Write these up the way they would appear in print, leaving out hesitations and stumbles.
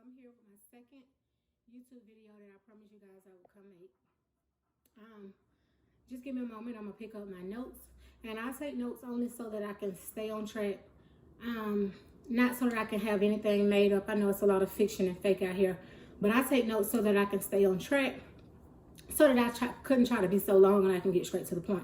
I'm here with my second YouTube video that I promised you guys I would come make. Just give me a moment. I'm gonna pick up my notes, and I take notes only so that I can stay on track. Not so that I can have anything made up. I know it's a lot of fiction and fake out here, but I take notes so that I can stay on track, so that I couldn't try to be so long and I can get straight to the point.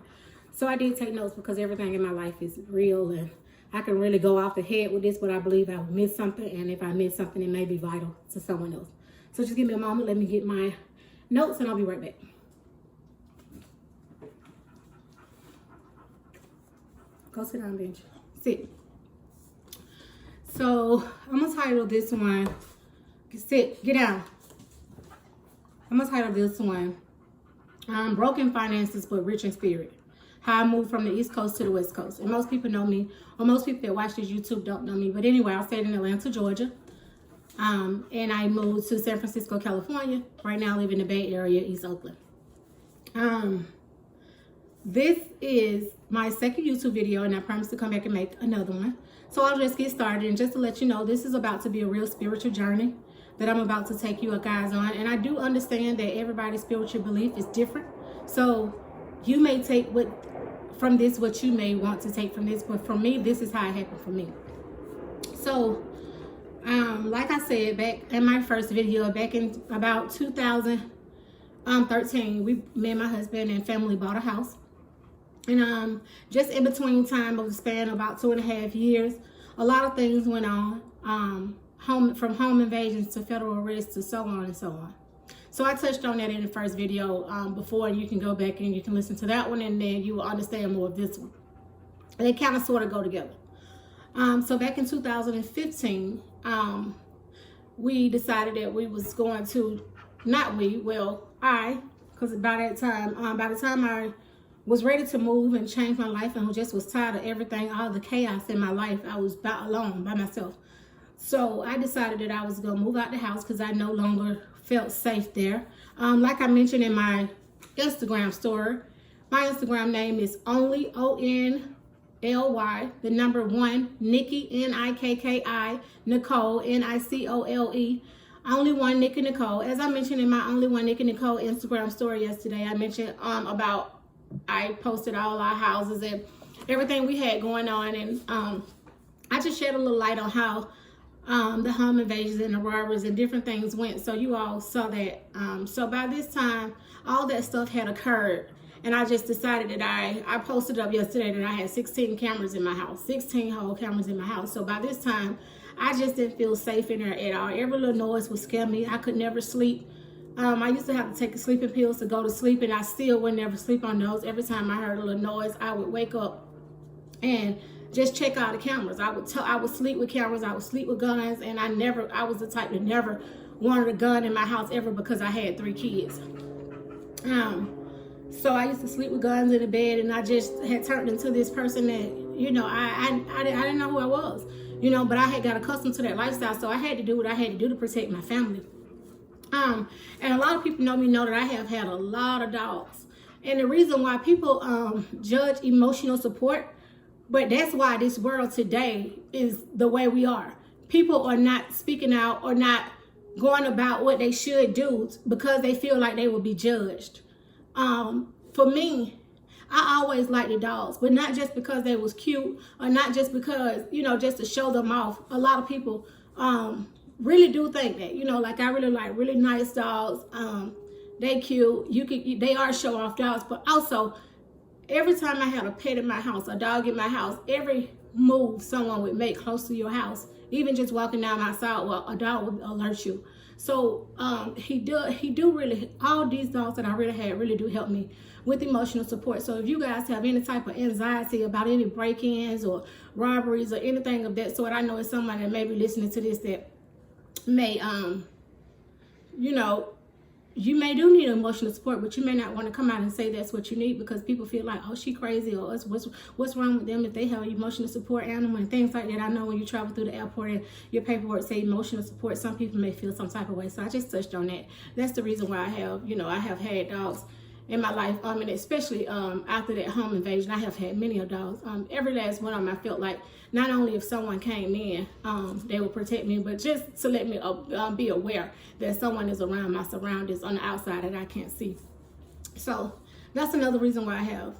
So I did take notes because everything in my life is real, and I can really go off the head with this, but I believe I will miss something, and if I miss something, it may be vital to someone else. So just give me a moment. Let me get my notes, and I'll be right back. Go sit down, bench. Sit. So I'm gonna title this one. Sit. Get down. I'm gonna title this one Broken Finances but Rich in Spirit. How I moved from the East Coast to the West Coast. And most people know me, or most people that watch this YouTube don't know me. But anyway, I stayed in Atlanta, Georgia. And I moved to San Francisco, California. Right now I live in the Bay Area, East Oakland. This is my second YouTube video, and I promise to come back and make another one. So I'll just get started. And just to let you know, this is about to be a real spiritual journey that I'm about to take you guys on. And I do understand that everybody's spiritual belief is different. So you may take from this what you may want to take from this, but for me, this is how it happened for me. So like I said back in my first video, back in about 2013, me and my husband and family bought a house. And just in between time of the span of about 2.5 years, a lot of things went on, from home invasions to federal arrests to so on and so on. So I touched on that in the first video before, and you can go back and you can listen to that one, and then you will understand more of this one. And they kind of sort of go together. So back in 2015, we decided that we was going to, because by the time I was ready to move and change my life, and just was tired of everything, all the chaos in my life, I was alone by myself. So I decided that I was going to move out the house because I no longer felt safe there. Like I mentioned in my Instagram story, my Instagram name is only ONLY, the number 1, Nikki, NIKKI, Nicole, NICOLE, only one Nikki Nicole. As I mentioned in my only one Nikki Nicole Instagram story yesterday, I mentioned I posted all our houses and everything we had going on, and I just shed a little light on how the home invasions and the robberies and different things went. So you all saw that. So by this time, all that stuff had occurred, and I just decided that I posted up yesterday that I had 16 cameras in my house, 16 whole cameras in my house. So by this time, I just didn't feel safe in there at all. Every little noise would scare me. I could never sleep. I used to have to take sleeping pills to go to sleep, and I still would never sleep on those. Every time I heard a little noise, I would wake up and just check out the cameras. I would sleep with cameras. I would sleep with guns, and I was the type that never wanted a gun in my house ever because I had 3 kids. So I used to sleep with guns in the bed, and I just had turned into this person that, I didn't know who I was, but I had got accustomed to that lifestyle. So I had to do what I had to do to protect my family. And a lot of people know that I have had a lot of dogs. And the reason why people judge emotional support, but that's why this world today is the way we are. People are not speaking out or not going about what they should do because they feel like they will be judged. For me, I always liked the dogs, but not just because they was cute, or not just because, just to show them off. A lot of people really do think that, like I really like really nice dogs. They cute. They are show off dogs, but also every time I had a pet in my house, a dog in my house, every move someone would make close to your house, even just walking down my sidewalk, a dog would alert you. So he do really, all these dogs that I really had really do help me with emotional support. So if you guys have any type of anxiety about any break-ins or robberies or anything of that sort, I know it's someone that may be listening to this that may you may do need emotional support, but you may not want to come out and say that's what you need because people feel like, oh, she crazy, or what's wrong with them if they have an emotional support animal and things like that. I know when you travel through the airport and your paperwork say emotional support, some people may feel some type of way. So I just touched on that. That's the reason why I have had dogs in my life, and especially after that home invasion. I have had many of those. Every last one of them, I felt like not only if someone came in, they would protect me, but just to let me be aware that someone is around my surroundings on the outside that I can't see. So that's another reason why I have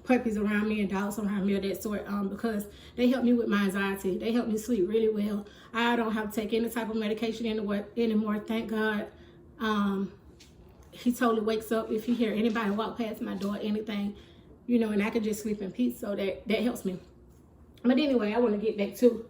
puppies around me and dogs around me of that sort, because they help me with my anxiety. They help me sleep really well. I don't have to take any type of medication anymore, thank God. He totally wakes up if you hear anybody walk past my door, anything, you know, and I can just sleep in peace. So that helps me. But anyway, I want to get back to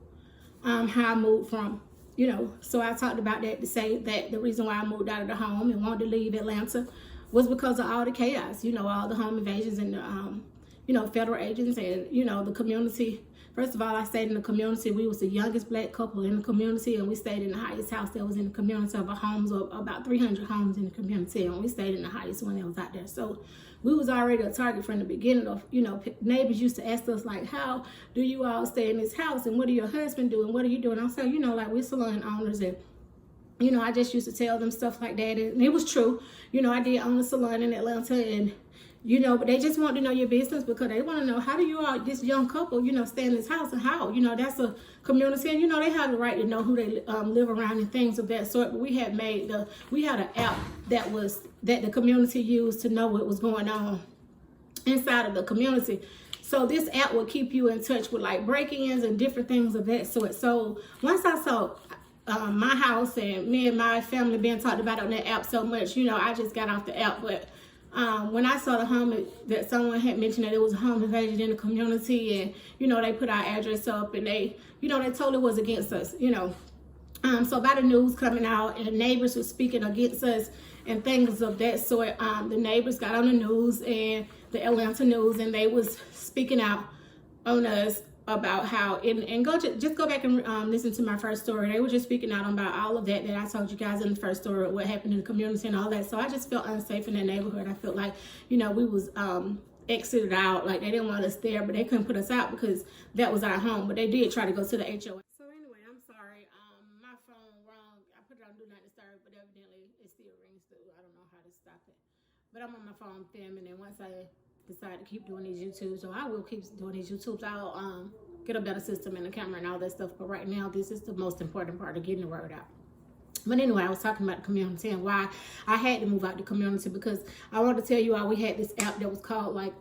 how I moved from, you know, so I talked about that to say that the reason why I moved out of the home and wanted to leave Atlanta was because of all the chaos, you know, all the home invasions and the, you know, federal agents and, you know, the community. First of all, I stayed in the community. We was the youngest black couple in the community, and we stayed in the highest house that was in the community of homes, of about 300 homes in the community, and we stayed in the highest one that was out there. So we was already a target from the beginning of, you know, neighbors used to ask us, like, how do you all stay in this house, and what do your husband do, and what are you doing? I said, you know, like, we're salon owners, and you know, I just used to tell them stuff like that, and it was true. You know, I did own a salon in Atlanta, and you know, but they just want to know your business because they want to know, how do you all, this young couple, you know, stay in this house, and how, you know, that's a community, and you know, they have the right to know who they live around and things of that sort. But we had we had an app that the community used to know what was going on inside of the community. So this app will keep you in touch with like break-ins and different things of that sort. So once I saw my house and me and my family being talked about on that app so much, you know, I just got off the app. But when I saw the home, that someone had mentioned that it was a home invasion in the community, and you know, they put our address up, and they, you know, they totally was against us, you know. So by the news coming out and the neighbors were speaking against us and things of that sort, the neighbors got on the news and the Atlanta news, and they was speaking out on us about how, and just go back and listen to my first story. They were just speaking out about all of that I told you guys in the first story, what happened in the community and all that. So I just felt unsafe in that neighborhood. I felt like, you know, we was exited out, like they didn't want us there, but they couldn't put us out because that was our home. But they did try to go to the HOA. So anyway, I'm sorry, my phone wrong. I put it on do not disturb, but evidently it still rings through. I don't know how to stop it, but I'm on my phone filming, and once I decide to keep doing these YouTubes, so I will keep doing these YouTubes. I'll get a better system in the camera and all that stuff, but right now this is the most important part of getting the word out. But anyway, I was talking about the community and why I had to move out the community, because I want to tell you all, we had this app that was called like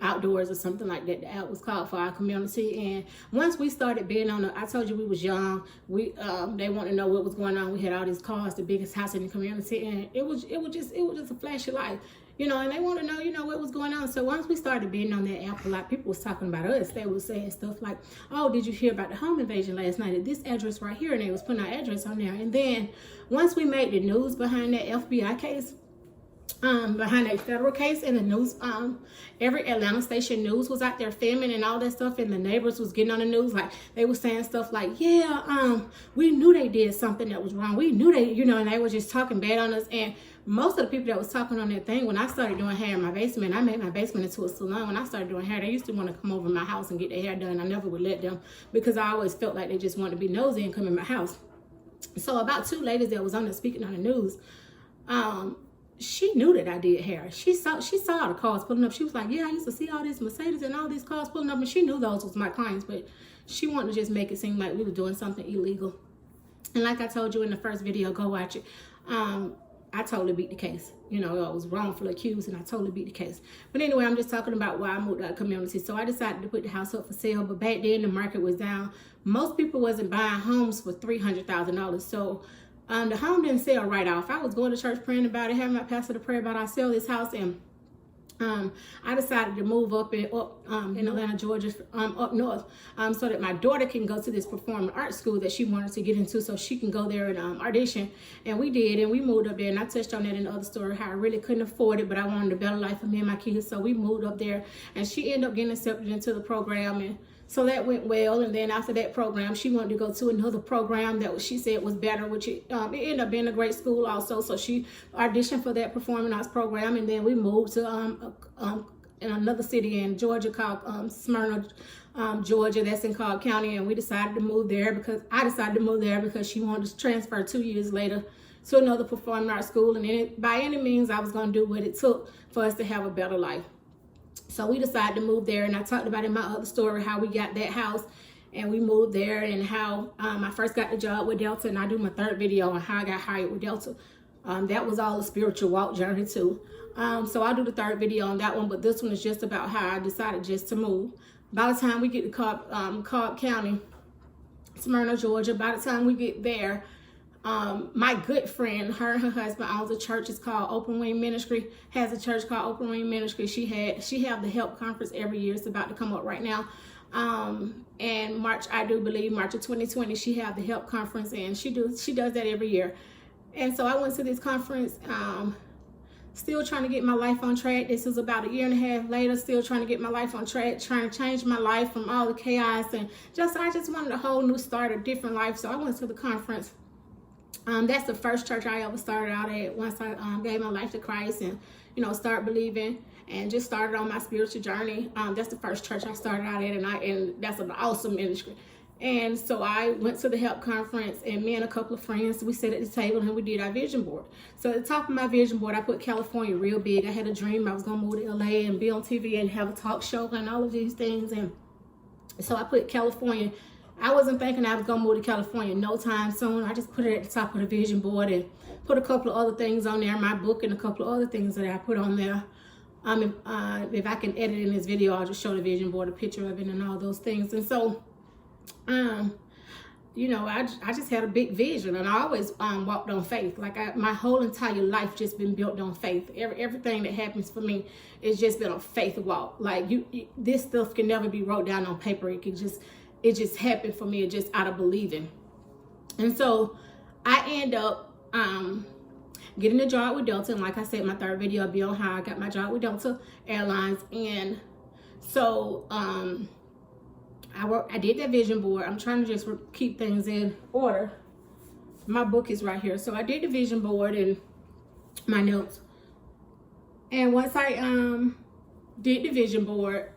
Outdoors or something like that. The app was called for our community, and once we started being on I told you we was young, we they wanted to know what was going on. We had all these cars, the biggest house in the community, and it was just a flash of light. You know, and they want to know, you know, what was going on. So once we started being on that app, a lot of people was talking about us. They was saying stuff like, oh, did you hear about the home invasion last night at this address right here? And they was putting our address on there. And then once we made the news behind that FBI case, behind a federal case, in the news, every Atlanta station news was out there filming and all that stuff, and the neighbors was getting on the news, like they were saying stuff like, yeah, we knew they did something that was wrong. We knew they, you know, and they were just talking bad on us. And most of the people that was talking on that thing, when I started doing hair in my basement, I made my basement into a salon. When I started doing hair, they used to want to come over to my house and get their hair done. I never would let them, because I always felt like they just wanted to be nosy and come in my house. So about 2 ladies that was on there speaking on the news, she knew that I did hair. She saw all the cars pulling up. She was like, yeah, I used to see all these Mercedes and all these cars pulling up, and she knew those was my clients, but she wanted to just make it seem like we were doing something illegal. And like I told you in the first video, go watch it. I totally beat the case. You know, I was wrongfully accused, and I totally beat the case. But anyway, I'm just talking about why I moved out of the community. So I decided to put the house up for sale, but back then the market was down. Most people wasn't buying homes for $300,000. So the home didn't sell right off. I was going to church praying about it, having my pastor to pray about I sell this house, and I decided to move up in Atlanta, Georgia, up north, so that my daughter can go to this performing arts school that she wanted to get into, so she can go there and audition. And we did, and we moved up there. And I touched on that in the other story, how I really couldn't afford it, but I wanted a better life for me and my kids, so we moved up there. And she ended up getting accepted into the program, and so that went well. And then after that program, she wanted to go to another program that she said was better, which it ended up being a great school also. So she auditioned for that performing arts program, and then we moved to in another city in Georgia called Smyrna, Georgia. That's in Cobb County, and we decided to move there because I decided to move there because she wanted to transfer 2 years later to another performing arts school, and by any means I was going to do what it took for us to have a better life. So we decided to move there, and I talked about in my other story how we got that house and we moved there, and how I first got the job with Delta, and I do my third video on how I got hired with Delta. That was all a spiritual walk journey too. So I'll do the third video on that one, but this one is just about how I decided just to move. By the time we get to Cobb County, Smyrna, Georgia, by the time we get there, my good friend, her and her husband owns a church. It's called Open Wing Ministry. Has a church called Open Wing Ministry. She have the Help Conference every year. It's about to come up right now. And March, I do believe March of 2020, she have the Help Conference, and she does that every year. And so I went to this conference, still trying to get my life on track. This is about a year and a half later, still trying to get my life on track, trying to change my life from all the chaos, and I just wanted a whole new start, a different life. So I went to the conference. That's the first church I ever started out at once I gave my life to Christ and, start believing and just started on my spiritual journey. That's the first church I started out at, and that's an awesome ministry. And so I went to the Help Conference, and me and a couple of friends, we sat at the table and we did our vision board. So at the top of my vision board, I put California real big. I had a dream I was going to move to LA and be on TV and have a talk show and all of these things. And so I put California. I wasn't thinking I was going to move to California no time soon. I just put it at the top of the vision board and put a couple of other things on there, my book and a couple of other things that I put on there. If I can edit in this video, I'll just show the vision board, a picture of it and all those things. And so, I just had a big vision, and I always walked on faith. Like my whole entire life just been built on faith. Everything that happens for me is just been a faith walk. Like this stuff can never be wrote down on paper. It just happened for me, just out of believing. And so I end up getting a job with Delta, and like I said, my third video will be on how I got my job with Delta Airlines. And so I did that vision board. I'm trying to just keep things in order. My book is right here. So I did the vision board and my notes. And once I did the vision board,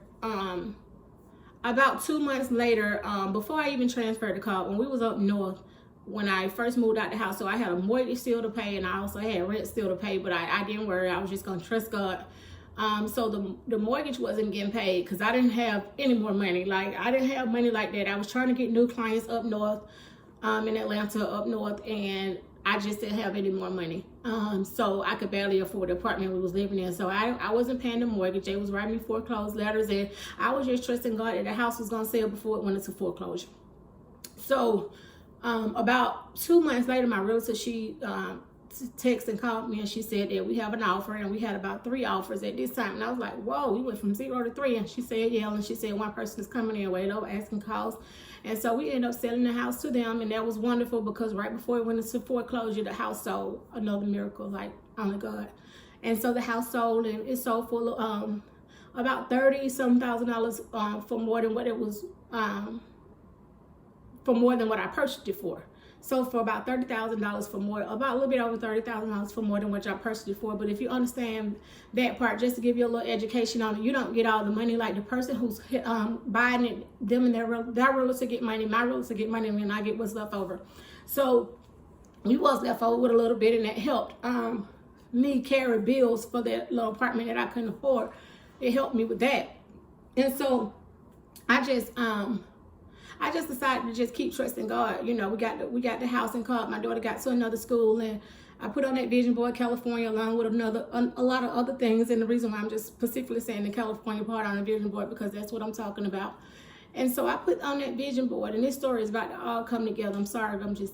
about 2 months later, before I even transferred to Cobb, when we was up north, when I first moved out the house, so I had a mortgage still to pay, and I also had rent still to pay, but I didn't worry. I was just going to trust God. So the mortgage wasn't getting paid because I didn't have any more money. Like, I didn't have money like that. I was trying to get new clients up north, in Atlanta, up north, and I just didn't have any more money. So I could barely afford the apartment we was living in. So I wasn't paying the mortgage. They was writing me foreclosed letters, and I was just trusting God that the house was going to sell before it went into foreclosure. So about 2 months later, my realtor, she texted and called me, and she said that we have an offer, and we had about 3 offers at this time. And I was like, whoa, we went from 0 to 3. And she said, yeah, and she said one person is coming in, wait over, asking calls. And so we ended up selling the house to them, and that was wonderful because right before it went into foreclosure, the house sold. Another miracle, like only God. And so the house sold, and it sold for about $30,000 for more than what it was, for more than what I purchased it for. So for about $30,000 for more, about a little bit over $30,000 for more than what I purchased it for. But if you understand that part, just to give you a little education on it, you don't get all the money. Like the person who's buying it, them and their realtor get money, my realtor get money, and I get what's left over. So we was left over with a little bit, and that helped me carry bills for that little apartment that I couldn't afford. It helped me with that. And so I just decided to just keep trusting God. You know, we got the house in Cobb. My daughter got to another school, and I put on that vision board California along with a lot of other things. And the reason why I'm just specifically saying the California part on the vision board, because that's what I'm talking about. And so I put on that vision board, and this story is about to all come together. I'm sorry if I'm just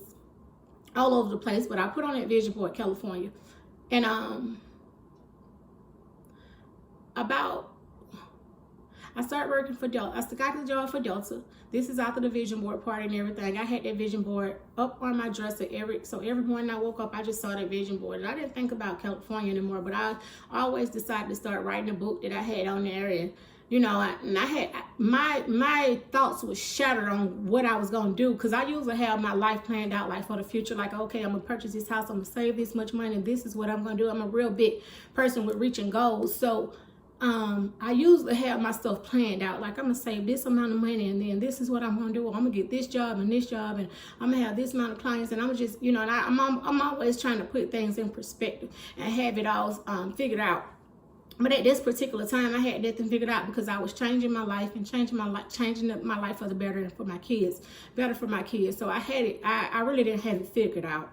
all over the place, but I put on that vision board California. And I started working for Delta. I got the job for Delta. This is after the vision board part and everything. I had that vision board up on my dresser so every morning I woke up, I just saw that vision board. And I didn't think about California anymore, but I always decided to start writing a book that I had on there. And, you know, my thoughts were shattered on what I was going to do, because I usually have my life planned out, like for the future, like, okay, I'm going to purchase this house, I'm going to save this much money, and this is what I'm going to do. I'm a real big person with reaching goals. So I usually have my stuff planned out. Like, I'm gonna save this amount of money, and then this is what I'm gonna do. I'm gonna get this job and this job, and I'm gonna have this amount of clients, and I'm just, you know, and I'm always trying to put things in perspective and have it all figured out. But at this particular time, I had nothing figured out because I was changing my life and changing my life for the better and for my kids, better for my kids. So I had it. I really didn't have it figured out.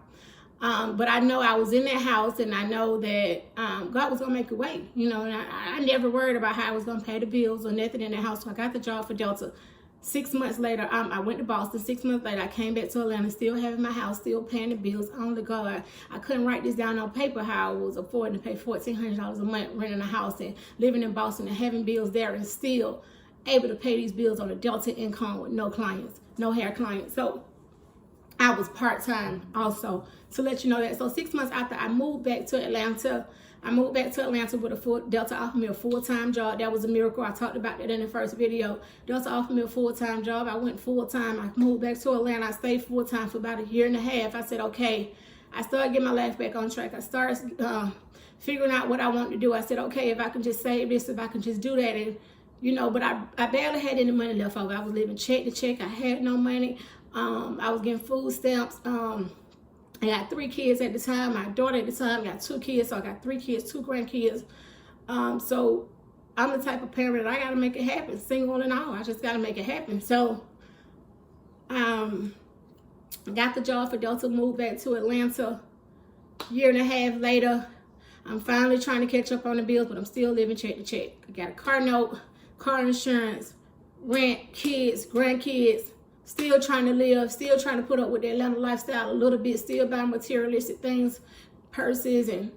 But I know I was in that house, and I know that God was gonna make a way, you know. And I never worried about how I was gonna pay the bills or nothing in that house. So I got the job for Delta. 6 months later, I went to Boston. 6 months later, I came back to Atlanta, still having my house, still paying the bills. Only God, I couldn't write this down on paper how I was affording to pay $1,400 a month renting a house and living in Boston and having bills there, and still able to pay these bills on a Delta income with no clients, no hair clients. So I was part-time also, to let you know that. So 6 months after I moved back to Atlanta, with a full, Delta offered me a full-time job. That was a miracle. I talked about that in the first video. Delta offered me a full-time job. I went full-time. I moved back to Atlanta. I stayed full-time for about 1.5 years. I said, okay. I started getting my life back on track. I started figuring out what I wanted to do. I said, okay, if I can just save this, if I can just do that. And, you know, but I barely had any money left over. I was living check to check. I had no money. I was getting food stamps. I got 3 kids at the time. My daughter at the time got 2 kids, so I got 3 kids, 2 grandkids. So I'm the type of parent that I gotta make it happen, single and all. I just gotta make it happen. So got the job for Delta, moved back to Atlanta. 1.5 years later, I'm finally trying to catch up on the bills, but I'm still living check to check. I got a car note, car insurance, rent, kids, grandkids. Still trying to live, still trying to put up with the Atlanta lifestyle a little bit, still buying materialistic things, purses and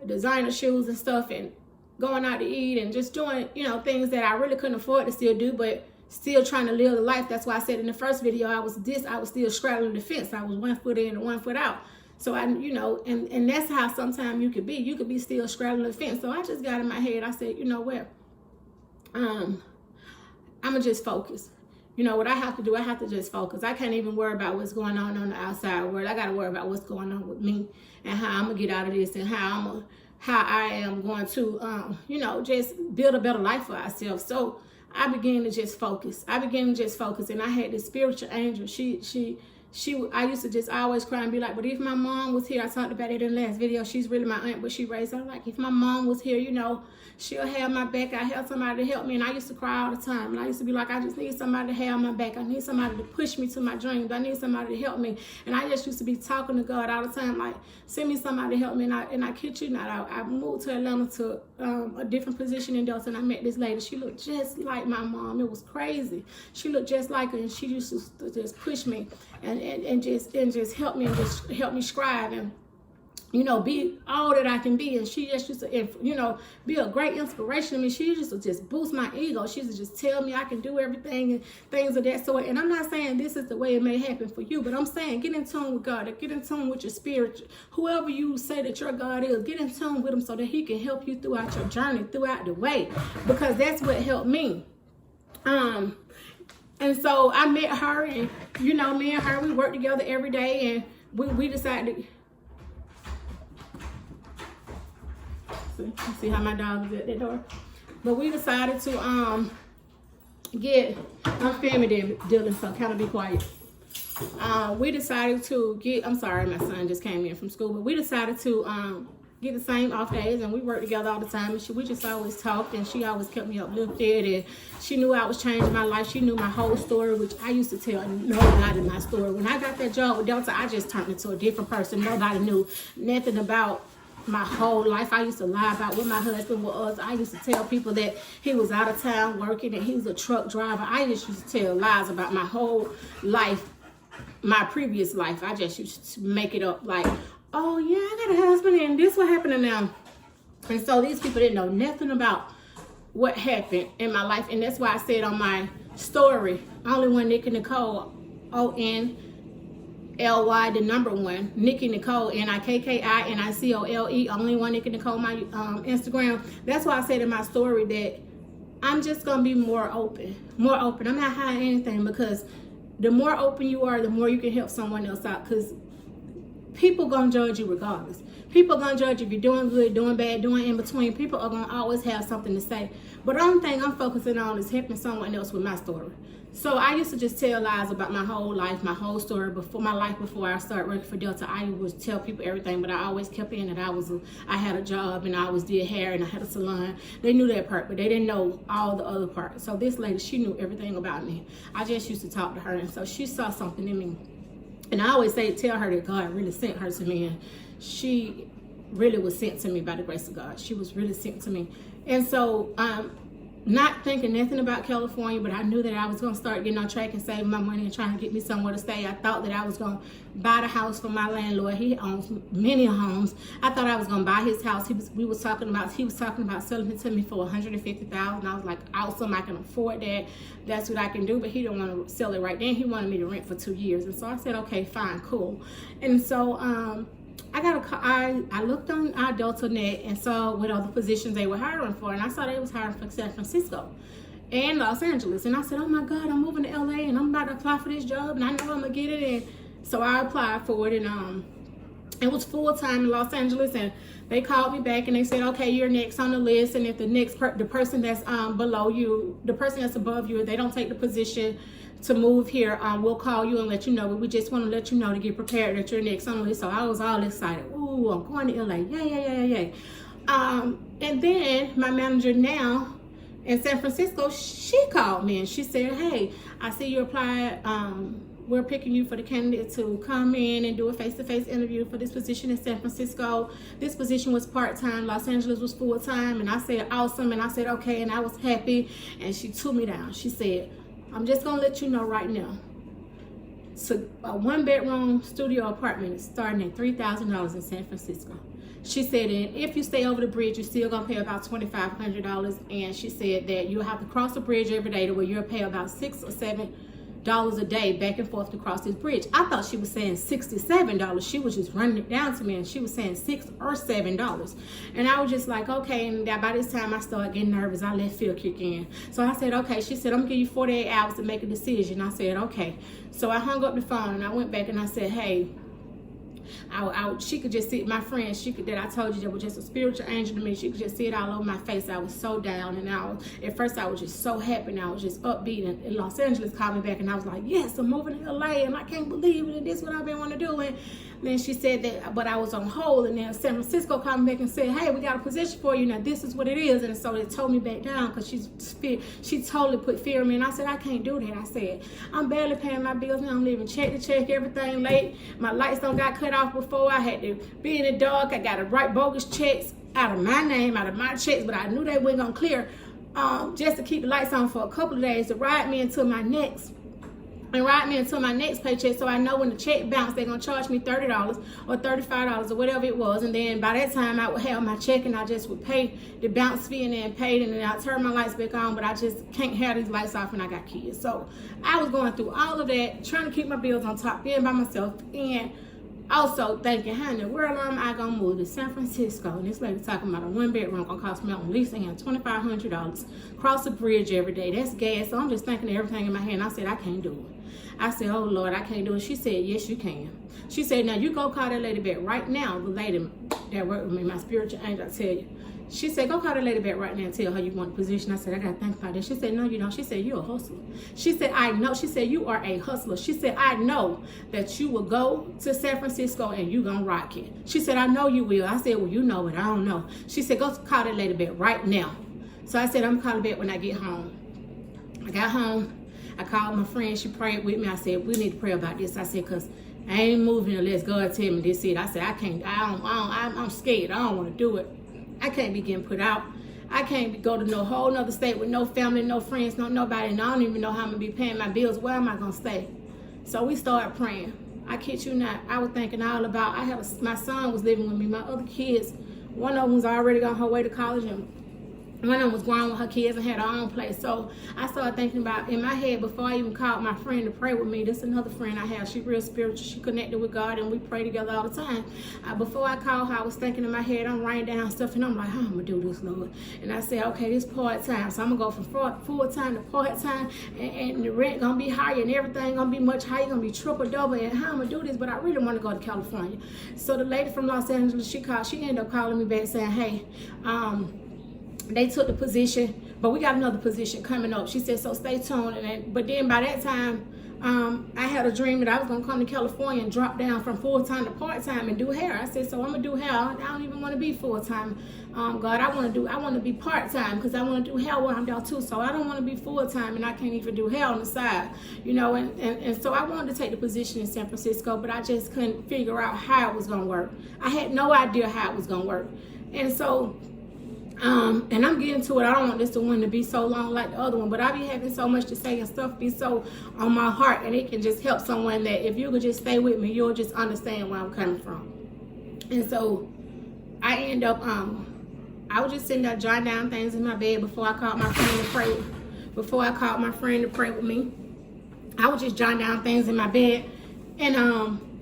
designer shoes and stuff, and going out to eat and just doing, you know, things that I really couldn't afford to still do, but still trying to live the life. That's why I said in the first video, I was still straddling the fence. I was 1 foot in and 1 foot out. So I, you know, and that's how sometimes you could be. You could be still straddling the fence. So I just got in my head. I said, you know what? I'm gonna just focus. You know what I have to do? I have to just focus. I can't even worry about what's going on the outside world. I got to worry about what's going on with me and how I'm gonna get out of this, and how I am going to, you know, just build a better life for ourselves. So I began to just focus. And I had this spiritual angel. I used to just always cry and be like, but if my mom was here, I talked about it in the last video. She's really my aunt, but she raised her. Like, if my mom was here, you know, she'll have my back. I have somebody to help me. And I used to cry all the time. And I used to be like, I just need somebody to have my back. I need somebody to push me to my dreams. I need somebody to help me. And I just used to be talking to God all the time, like, send me somebody to help me. And I kid you not, I moved to Atlanta to a different position in Delta, and I met this lady. She looked just like my mom. It was crazy. She looked just like her, and she used to just push me and just help me, and just help me strive and, you know, be all that I can be. And she just used to, you know, be a great inspiration to me. She used to just boost my ego. She used to just tell me I can do everything and things of that sort. And I'm not saying this is the way it may happen for you, but I'm saying get in tune with God, get in tune with your spirit. Whoever you say that your God is, get in tune with him so that he can help you throughout your journey, throughout the way, because that's what helped me. And so I met her, and, you know, me and her, we worked together every day, and we decided to, see how my dog is at that door. But we decided to get, I'm family dealing, so kind of be quiet. We decided to get, I'm sorry, my son just came in from school, but we decided to get the same off days, and we worked together all the time, and we just always talked, and she always kept me uplifted, and she knew I was changing my life. She knew my whole story, which I used to tell nobody my story. When I got that job with Delta, I just turned into a different person. Nobody knew nothing about my whole life. I used to lie about what my husband was. I used to tell people that he was out of town working and he was a truck driver. I just used to tell lies about my whole life, my previous life. I just used to make it up like, oh yeah, I got a husband and this what happened to them. And so these people didn't know nothing about what happened in my life. And that's why I said on my story, only one Nikki Nicole, ONLY, the number 1, Nikki Nicole, NIKKINICOLE, only one Nikki Nicole, my Instagram. That's why I said in my story that I'm just gonna be more open. I'm not hiding anything, because the more open you are, the more you can help someone else out. Because people gonna judge you regardless. People gonna judge if you're doing good, doing bad, doing in between. People are gonna always have something to say. But the only thing I'm focusing on is helping someone else with my story. So I used to just tell lies about my whole life, my whole story before I started working for Delta. I would tell people everything, but I always kept in that I had a job and I always did hair and I had a salon. They knew that part, but they didn't know all the other parts. So this lady, she knew everything about me. I just used to talk to her, and so she saw something in me. And I always tell her that God really sent her to me, and she really was sent to me by the grace of God. She was really sent to me. And so not thinking nothing about California, but I knew that I was going to start getting on track and saving my money and trying to get me somewhere to stay. I thought that I was going to buy the house for my landlord. He owns many homes. I thought I was going to buy his house. He was talking about selling it to me for $150,000. I was like, awesome, I can afford that. That's what I can do. But he didn't want to sell it right then. He wanted me to rent for 2 years. And so I said, okay, fine, cool. And so I looked on our Delta.net and saw what other positions they were hiring for, and I saw they was hiring for San Francisco and Los Angeles. And I said, oh my God, I'm moving to LA and I'm about to apply for this job and I know I'm gonna get it. And so I applied for it, and it was full-time in Los Angeles, and they called me back and they said, okay, you're next on the list, and if the person that's below you, the person that's above you, if they don't take the position to move here, we'll call you and let you know. But we just want to let you know to get prepared that you're next on the list. So I was all excited. Ooh, I'm going to LA. Yay. And then my manager now in San Francisco, she called me and she said, hey, I see you applied. We're picking you for the candidate to come in and do a face-to-face interview for this position in San Francisco. This position was part-time. Los Angeles was full-time. And I said, awesome. And I said, okay. And I was happy. And she threw me down. She said, I'm just going to let you know right now. So a one-bedroom studio apartment is starting at $3,000 in San Francisco. She said, and if you stay over the bridge, you're still going to pay about $2,500. And she said that you'll have to cross the bridge every day to where you'll pay about $6 or $7 a day back and forth to cross this bridge. I thought she was saying $67. She was just running it down to me, and she was saying $6 or $7. And I was just like, okay. And by this time I started getting nervous. I let fear kick in. So I said, okay. She said, I'm gonna give you 48 hours to make a decision. I said, okay. So I hung up the phone and I went back and I said, hey, she could just see my friend. That I told you that was just a spiritual angel to me. She could just see it all over my face. I was so down, and at first I was just so happy, and I was just upbeat. And Los Angeles called me back, and I was like, yes, I'm moving to LA, and I can't believe it. And this is what I've been wanting to do. And then she said that, but I was on hold. And then San Francisco called me back and said, hey, we got a position for you. Now this is what it is. And so they told me back down because she totally put fear in me. And I said, I can't do that. I said, I'm barely paying my bills now. I'm living check to check, everything late. My lights don't got cut off before. I had to be in the dark. I got to write bogus checks out of my name, out of my checks, but I knew they weren't gonna clear just to keep the lights on for a couple of days to ride me until my next paycheck. So I know when the check bounced, they're gonna charge me $30 or $35 or whatever it was. And then by that time I would have my check and I just would pay the bounce fee and then pay it, and then I'd turn my lights back on. But I just can't have these lights off when I got kids. So I was going through all of that, trying to keep my bills on top, being by myself, and also thinking, how in the world am I gonna move to San Francisco? And this lady talking about a one-bedroom gonna cost me at least $2,500. Cross the bridge every day. That's gas. So I'm just thinking of everything in my head. And I said, I can't do it. I said, oh Lord, I can't do it. She said, yes, you can. She said, now you go call that lady back right now. The lady that worked with me, my spiritual angel, I tell you. She said, go call the lady back right now and tell her you want a position. I said, I got to think about this. She said, no, you don't. She said, you're a hustler. She said, I know. She said, you are a hustler. She said, I know that you will go to San Francisco and you going to rock it. She said, I know you will. I said, well, you know it. I don't know. She said, go call that lady back right now. So I said, I'm going to call her back when I get home. I got home. I called my friend. She prayed with me. I said, we need to pray about this. I said, because I ain't moving unless God tell me this it. I said, I can't. I'm scared. I don't want to do it. I can't be getting put out. I can't go to no whole nother state with no family, no friends, no nobody, and I don't even know how I'm going to be paying my bills. Where am I going to stay? So we started praying. I kid you not. I was thinking all about, my son was living with me. My other kids, one of them was already on her way to college, and one of them was grown with her kids and had her own place. So I started thinking about, in my head, before I even called my friend to pray with me, this is another friend I have. She real spiritual. She connected with God, and we pray together all the time. Before I called her, I was thinking in my head, I'm writing down stuff, and I'm like, how I'm going to do this, Lord? And I said, okay, this part-time. So I'm going to go from full-time to part-time, and the rent going to be higher, and everything going to be much higher, going to be triple, double, and how I'm going to do this? But I really want to go to California. So the lady from Los Angeles, she ended up calling me back saying, hey, they took the position, but we got another position coming up. She said, so stay tuned. But then by that time, I had a dream that I was going to come to California and drop down from full-time to part-time and do hair. I said, so I'm going to do hair. I don't even want to be full-time. God, I want to be part-time because I want to do hair while I'm there too. So I don't want to be full-time and I can't even do hair on the side, you know. And so I wanted to take the position in San Francisco, but I just couldn't figure out how it was going to work. I had no idea how it was going to work. And so and I'm getting to it. I don't want this one to be so long like the other one, but I be having so much to say and stuff be so on my heart, and it can just help someone that if you could just stay with me, you'll just understand where I'm coming from. And so I end up, I was just sitting there jotting down things in my bed before I called my friend to pray. Before I called my friend to pray with me, I was just jotting down things in my bed, and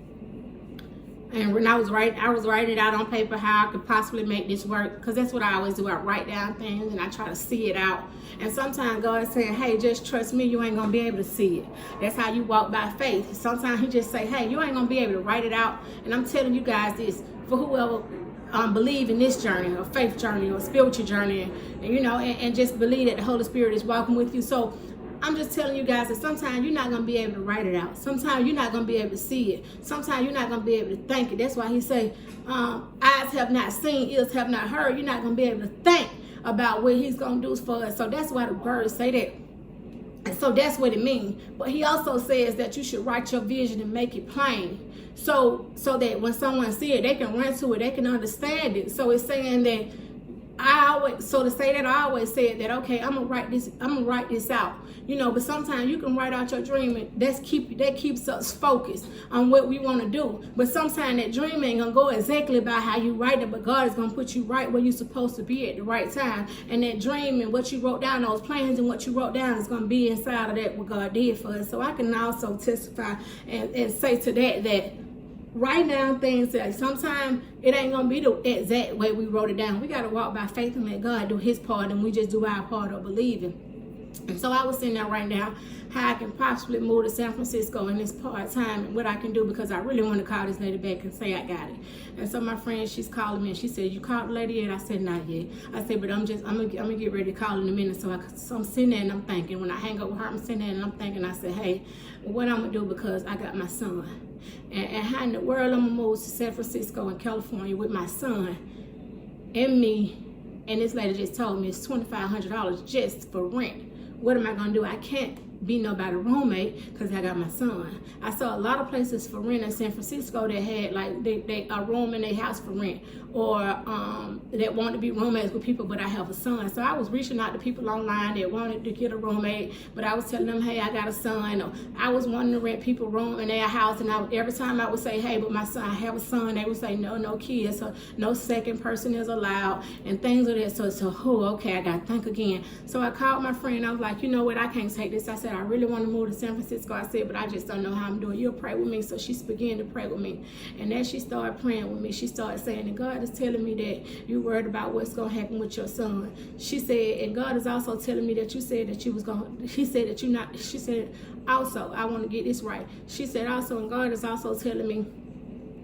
when I was writing it out on paper how I could possibly make this work, because that's what I always do. I write down things and I try to see it out. And sometimes God is saying, hey, just trust me, you ain't going to be able to see it. That's how you walk by faith. Sometimes he just say, hey, you ain't going to be able to write it out. And I'm telling you guys this, for whoever believe in this journey, or faith journey, or spiritual journey, and you know, and just believe that the Holy Spirit is walking with you. So I'm just telling you guys that sometimes you're not going to be able to write it out. Sometimes you're not going to be able to see it. Sometimes you're not going to be able to think it. That's why he say, eyes have not seen, ears have not heard. You're not going to be able to think about what he's going to do for us. So that's why the words say that. And so that's what it means. But he also says that you should write your vision and make it plain. So that when someone see it, they can run to it, they can understand it. So it's saying that I always said that, okay, I'm gonna write this out, you know. But sometimes you can write out your dream, and that keeps us focused on what we want to do. But sometimes that dream ain't gonna go exactly by how you write it, but God is gonna put you right where you're supposed to be at the right time. And that dream and what you wrote down, those plans and what you wrote down, is gonna be inside of that what God did for us. So I can also testify and say to that write down things that sometimes it ain't gonna be the exact way we wrote it down. We gotta walk by faith and let God do his part, and we just do our part of believing. And so I was sitting there right now how I can possibly move to San Francisco in this part-time and what I can do, because I really want to call this lady back and say I got it. And so my friend, she's calling me and she said, you called the lady yet? I said, not yet. I said, but I'm gonna get ready to call in a minute. So I'm sitting there and I'm thinking, when I hang up with her, I'm sitting there and I'm thinking, I said, hey, what I'm gonna do, because I got my son. And how in the world I'm gonna move to San Francisco and California with my son and me, and this lady just told me it's $2,500 just for rent. What am I gonna do? I can't be nobody roommate because I got my son. I saw a lot of places for rent in San Francisco that had like they a room in their house for rent, or that wanted to be roommates with people, but I have a son. So I was reaching out to people online that wanted to get a roommate, but I was telling them, hey, I got a son. Or I was wanting to rent people room in their house, and every time I would say, hey, but my son, I have a son, they would say, no kids, so no second person is allowed, and things like that. So okay, I got to think again. So I called my friend. I was like, you know what, I can't take this. I said, I really want to move to San Francisco. I said, but I just don't know how I'm doing. You'll pray with me. So she began to pray with me. And as she started praying with me, she started saying that God is telling me that you're worried about what's going to happen with your son. She said, and God is also telling me that you said that you was going to, she said that you're not, she said, also, I want to get this right. She said also, and God is also telling me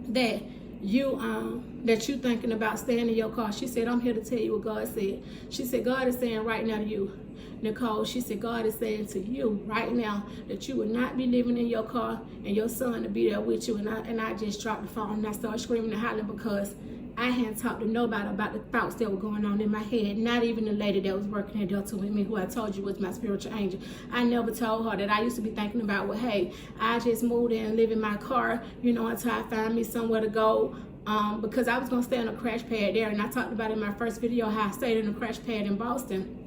that you thinking about staying in your car. She said, I'm here to tell you what God said. She said, God is saying right now to you, Nicole, she said, God is saying to you right now that you will not be living in your car and your son to be there with you. And I just dropped the phone and I started screaming and hollering, because I hadn't talked to nobody about the thoughts that were going on in my head. Not even the lady that was working at Delta with me, who I told you was my spiritual angel. I never told her that I used to be thinking about, well, hey, I just moved in and live in my car, you know, until I find me somewhere to go. Because I was going to stay on a crash pad there. And I talked about in my first video how I stayed in a crash pad in Boston.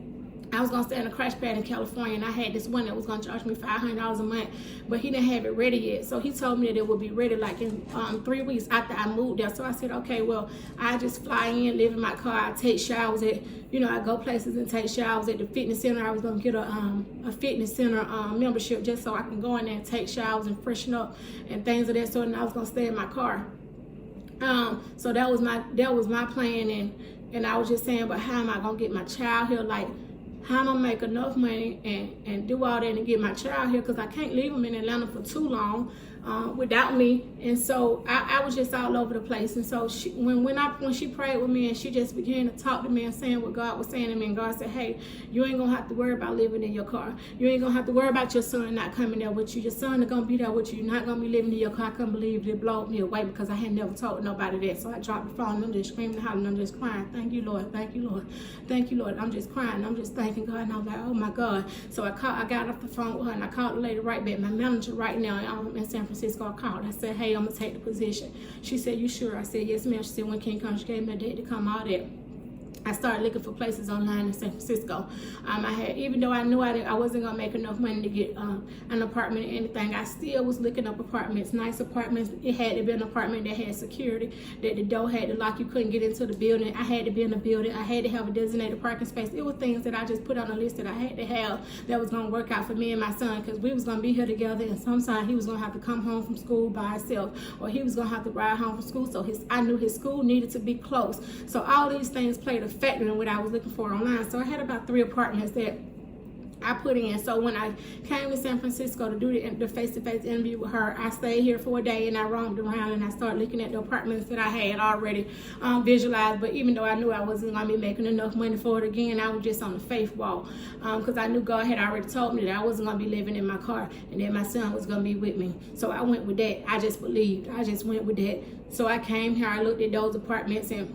I was gonna stay in a crash pad in California, and I had this one that was gonna charge me $500 a month, but he didn't have it ready yet. So he told me that it would be ready like in 3 weeks after I moved there. So I said, okay, well, I just fly in, live in my car, I take showers at, I go places and take showers at the fitness center. I was gonna get a fitness center membership just so I can go in there and take showers and freshen up and things of that sort. And I was gonna stay in my car. So that was my plan, and I was just saying, but how am I gonna get my child here? Like, how am I make enough money and do all that and get my child here? Because I can't leave him in Atlanta for too long without me. And so I was just all over the place. And so when she prayed with me, and she just began to talk to me and saying what God was saying to me, and God said, hey, you ain't gonna have to worry about living in your car. You ain't gonna have to worry about your son not coming there with you. Your son is gonna be there with you. You're not gonna be living in your car. I couldn't believe it. It blew me away because I had never told nobody that. So I dropped the phone and I'm just screaming and hollering. I'm just crying. Thank you, Lord. Thank you, Lord. Thank you, Lord. I'm just crying. I'm just thanking God. And I'm like, oh my God. So I got off the phone with her, and I called the lady right back. My manager right now in San Francisco. I called. I said, hey, I'm gonna take the position. She said, you sure? I said, yes, ma'am. She said, when can you come? She gave me a date to come, all that. I started looking for places online in San Francisco. Even though I knew I wasn't gonna make enough money to get an apartment or anything, I still was looking up apartments, nice apartments. It had to be an apartment that had security, that the door had to lock, you couldn't get into the building. I had to be in the building. I had to have a designated parking space. It were things that I just put on a list that I had to have that was gonna work out for me and my son, because we was gonna be here together, and sometimes he was gonna have to come home from school by himself, or he was gonna have to ride home from school. So I knew his school needed to be close. So all these things played a factor in what I was looking for online. So I had about 3 apartments that I put in. So when I came to San Francisco to do the face-to-face interview with her, I stayed here for a day, and I roamed around, and I started looking at the apartments that I had already visualized. But even though I knew I wasn't going to be making enough money for it again, I was just on the faith wall, because I knew God had already told me that I wasn't going to be living in my car, and that my son was going to be with me. So I went with that. I just believed. I just went with that. So I came here. I looked at those apartments, and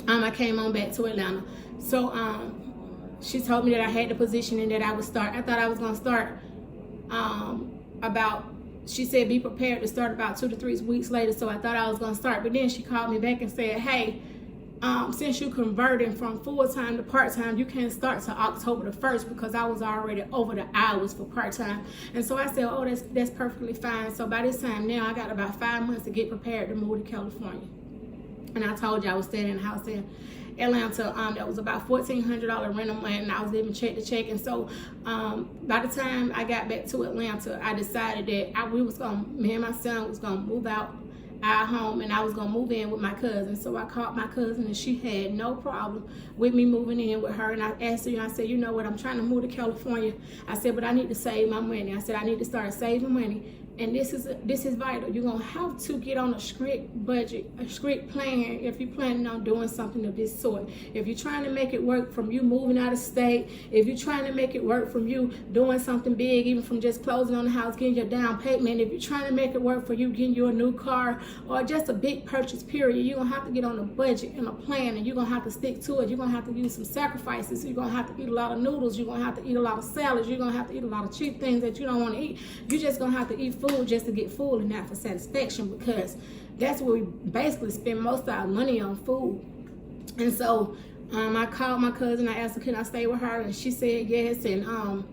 I came on back to Atlanta. So she told me that I had the position and that I would start. I thought I was gonna start she said be prepared to start about 2 to 3 weeks later. So I thought I was gonna start, but then she called me back and said, hey, since you converting from full-time to part-time, you can't start till October the 1st, because I was already over the hours for part-time. And so I said, oh, that's perfectly fine. So by this time now, I got about 5 months to get prepared to move to California. And I told you I was staying in a house in Atlanta that was about $1,400 rental money, and I was living check to check. And so by the time I got back to Atlanta, I decided that me and my son was gonna move out our home, and I was gonna move in with my cousin. So I called my cousin, and she had no problem with me moving in with her. And I asked her, I said, you know what, I'm trying to move to California. I said, but I need to save my money. I said, I need to start saving money. And this is vital. You're gonna have to get on a strict budget, a strict plan if you're planning on doing something of this sort. If you're trying to make it work from you moving out of state, if you're trying to make it work from you doing something big, even from just closing on the house, getting your down payment, if you're trying to make it work for you getting you a new car, or just a big purchase period, you're gonna have to get on a budget and a plan, and you're gonna have to stick to it. You're gonna have to use some sacrifices. You're gonna have to eat a lot of noodles. You're gonna have to eat a lot of salads. You're gonna have to eat a lot of cheap things that you don't want to eat. You're just gonna have to eat food just to get full and not for satisfaction, because that's where we basically spend most of our money on food. And so I called my cousin. I asked her, can I stay with her? And she said yes. And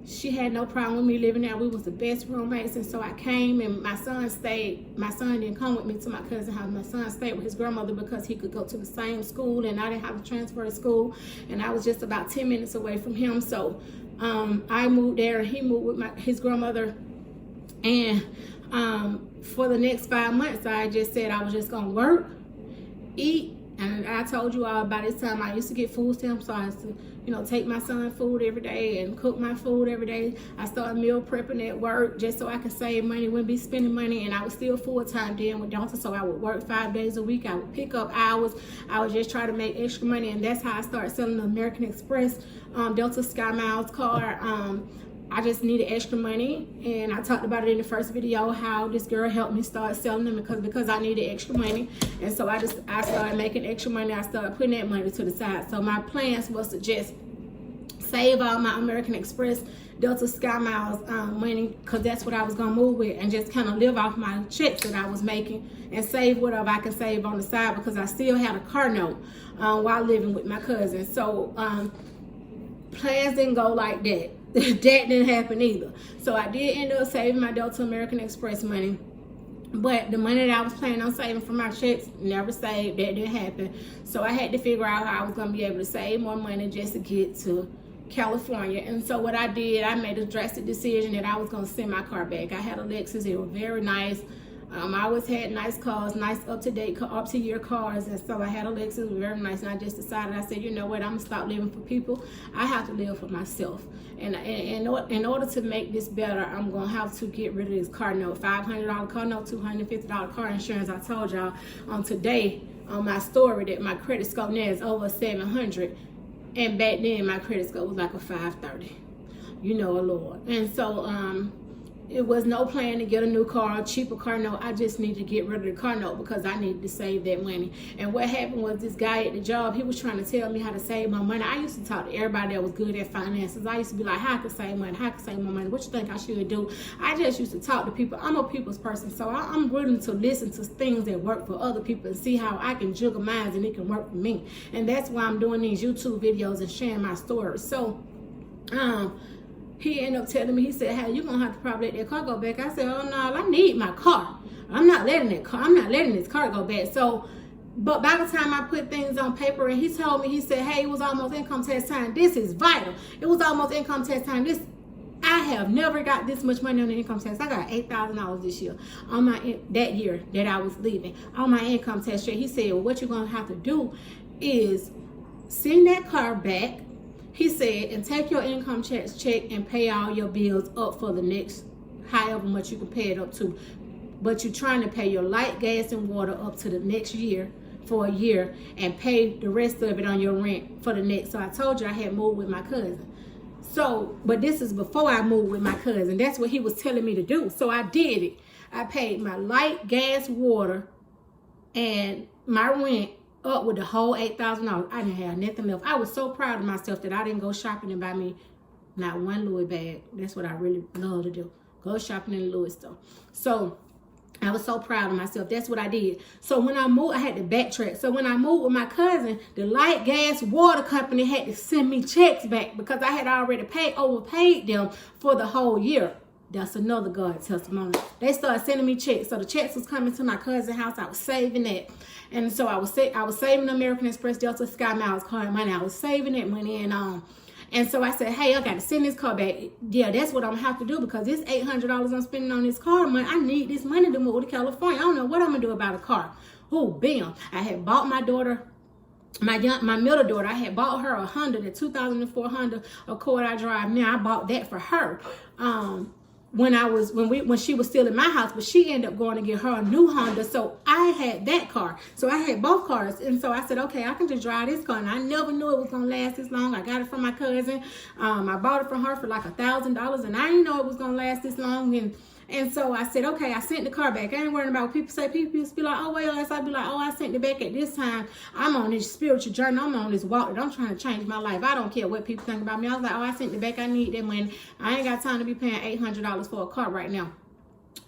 she had no problem with me living there. We was the best roommates. And so I came, and my son stayed. My son didn't come with me to my cousin's house. My son stayed with his grandmother because he could go to the same school, and I didn't have to transfer to school, and I was just about 10 minutes away from him. So I moved there, and he moved with his grandmother. And for the next 5 months, I just said I was just gonna work, eat, and I told you all by this time I used to get food stamps, so I used to, take my son food every day and cook my food every day. I started meal prepping at work just so I could save money, wouldn't be spending money, and I was still full-time then with Delta, so I would work 5 days a week. I would pick up hours. I would just try to make extra money, and that's how I started selling the American Express Delta Sky Miles card. I just needed extra money, and I talked about it in the first video how this girl helped me start selling them because I needed extra money. And so I started making extra money. I started putting that money to the side. So my plans was to just save all my American Express Delta Sky Miles money, because that's what I was gonna move with, and just kind of live off my checks that I was making and save whatever I could save on the side, because I still had a car note while living with my cousin. So plans didn't go like that. That didn't happen either. So I did end up saving my Delta American Express money. But the money that I was planning on saving from my checks, never saved. That didn't happen. So I had to figure out how I was going to be able to save more money just to get to California. And so what I did, I made a drastic decision that I was going to send my car back. I had a Lexus. It was very nice. I always had nice cars, nice up-to-date, up-to-year cars. And so I had a Lexus. It was very nice. And I just decided, I said, you know what, I'm going to stop living for people. I have to live for myself. And in order to make this better, I'm going to have to get rid of this car note. $500 car note, $250 car insurance. I told y'all today on my story that my credit score now is over 700. And back then, my credit score was like a 530. You know, Lord. And so, it was no plan to get a new car, a cheaper car note. I just need to get rid of the car note because I needed to save that money. And what happened was this guy at the job, he was trying to tell me how to save my money. I used to talk to everybody that was good at finances. I used to be like, how I can save money? How I can save my money? What you think I should do? I just used to talk to people. I'm a people's person, so I'm willing to listen to things that work for other people and see how I can juggle minds and it can work for me. And that's why I'm doing these YouTube videos and sharing my stories. So, he ended up telling me, he said, hey, you're going to have to probably let that car go back. I said, oh, no, I need my car. I'm not letting this car go back. So, but by the time I put things on paper and he told me, he said, hey, it was almost income tax time. This is vital. It was almost income tax time. I have never got this much money on the income tax. I got $8,000 this year on that year that I was leaving on my income tax rate. He said, well, what you're going to have to do is send that car back. He said, and take your income tax check and pay all your bills up for the next, however much you can pay it up to. But you're trying to pay your light, gas, and water up to the next year for a year and pay the rest of it on your rent for the next. So I told you I had moved with my cousin. So, but this is before I moved with my cousin. That's what he was telling me to do. So I did it. I paid my light, gas, water, and my rent up with the whole $8,000. I didn't have nothing left. I was so proud of myself that I didn't go shopping and buy me not one Louis bag. That's what I really love to do. Go shopping in the Louis store. So I was so proud of myself. That's what I did. So when I moved, I had to backtrack. So when I moved with my cousin, the light, gas, water company had to send me checks back because I had already overpaid them for the whole year. That's another God testimony. They started sending me checks. So the checks was coming to my cousin's house. I was saving that. And so I was saving the American Express Delta Sky Miles card money. I was saving that money and so I said, hey, I got to send this car back. Yeah, that's what I'm going to have to do because this $800 I'm spending on this car money, I need this money to move to California. I don't know what I'm going to do about a car. Oh, bam. I had bought my daughter, my middle daughter, I had bought her a Honda, the 2004 Honda Accord I drive now. I bought that for her. When she was still in my house, but she ended up going to get her a new Honda. So I had that car. So I had both cars. And so I said, okay, I can just drive this car. And I never knew it was going to last this long. I got it from my cousin. I bought it from her for like $1,000. And I didn't know it was going to last this long. And so I said, okay, I sent the car back. I ain't worrying about what people say. People used to be like, oh, well, I'd be like, oh, I sent it back at this time. I'm on this spiritual journey. I'm on this walk that I'm trying to change my life. I don't care what people think about me. I was like, oh, I sent it back. I need that money. I ain't got time to be paying $800 for a car right now.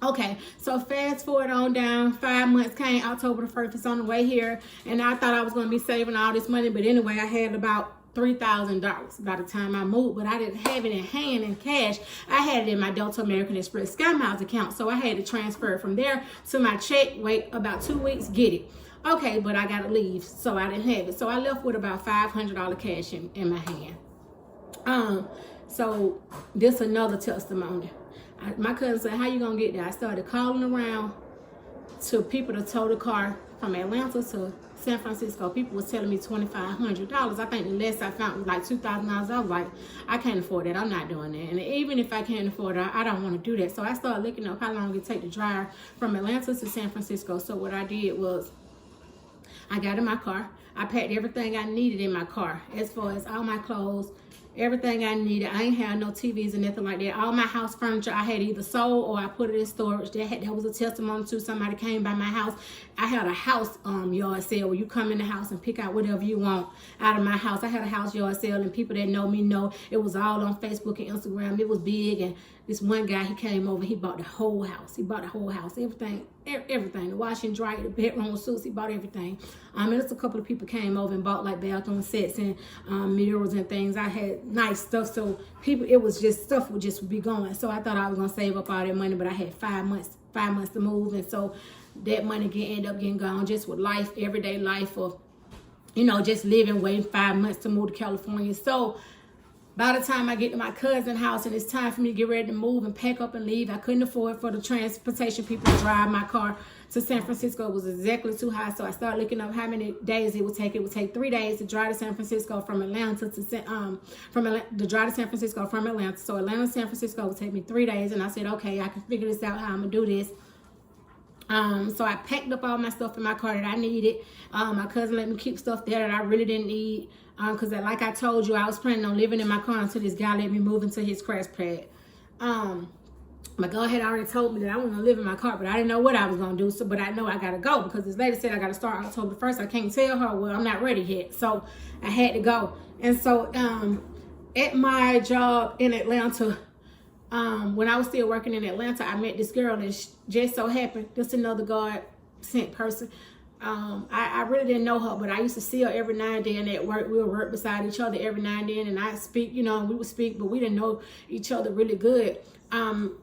Okay, so fast forward on down. 5 months came. October the 1st, it's on the way here. And I thought I was going to be saving all this money. But anyway, I had about $3,000 by the time I moved, but I didn't have it in hand in cash. I had it in my Delta American Express Sky Miles account, so I had to transfer it from there to my check, wait about 2 weeks, get it. Okay, but I gotta leave, so I didn't have it. So I left with about $500 cash in my hand. So this another testimony. My cousin said, how you gonna get there? I started calling around to people to tow the car from Atlanta to San Francisco. People was telling me $2,500. I think the less I found was like $2,000. I was like, I can't afford that. I'm not doing that. And even if I can't afford it, I don't want to do that. So I started looking up how long it take to drive from Atlanta to San Francisco. So what I did was I got in my car. I packed everything I needed in my car as far as all my clothes, everything I needed. I ain't had no TVs or nothing like that. All my house furniture I had either sold or I put it in storage. That was a testimony to somebody came by my house. I had a house yard sale where you come in the house and pick out whatever you want out of my house. I had a house yard sale and people that know me know it was all on Facebook and Instagram. It was big and This one guy, he came over, he bought the whole house. He bought the whole house, everything, everything. The washing, dryer, the bedroom suits, he bought everything. And just a couple of people came over and bought like bathroom sets and mirrors and things. I had nice stuff, so people, it was just, stuff would just be going. So I thought I was gonna save up all that money, but I had 5 months to move, and so that money ended up getting gone just with life, everyday life of, you know, just living, waiting 5 months to move to California. So by the time I get to my cousin's house and it's time for me to get ready to move and pack up and leave, I couldn't afford for the transportation people to drive my car to San Francisco. It was exactly too high. So I started looking up how many days it would take. It would take 3 days to drive to San Francisco from Atlanta to drive to San Francisco from Atlanta. So Atlanta to San Francisco would take me 3 days. And I said, okay, I can figure this out, how I'm gonna do this. So I packed up all my stuff in my car that I needed. My cousin let me keep stuff there that I really didn't need. Because like I told you, I was planning on living in my car until this guy let me move into his crash pad. My God had already told me that I wasn't going to live in my car, but I didn't know what I was going to do. So, but I know I got to go because this lady said I got to start October 1st. I can't tell her, well, I'm not ready yet. So I had to go. And so at my job in Atlanta, when I was still working in Atlanta, I met this girl, and just so happened, just another God sent person. I really didn't know her, but I used to see her every now and then at work. We would work beside each other every now and then, and I'd speak, you know, and we would speak, but we didn't know each other really good.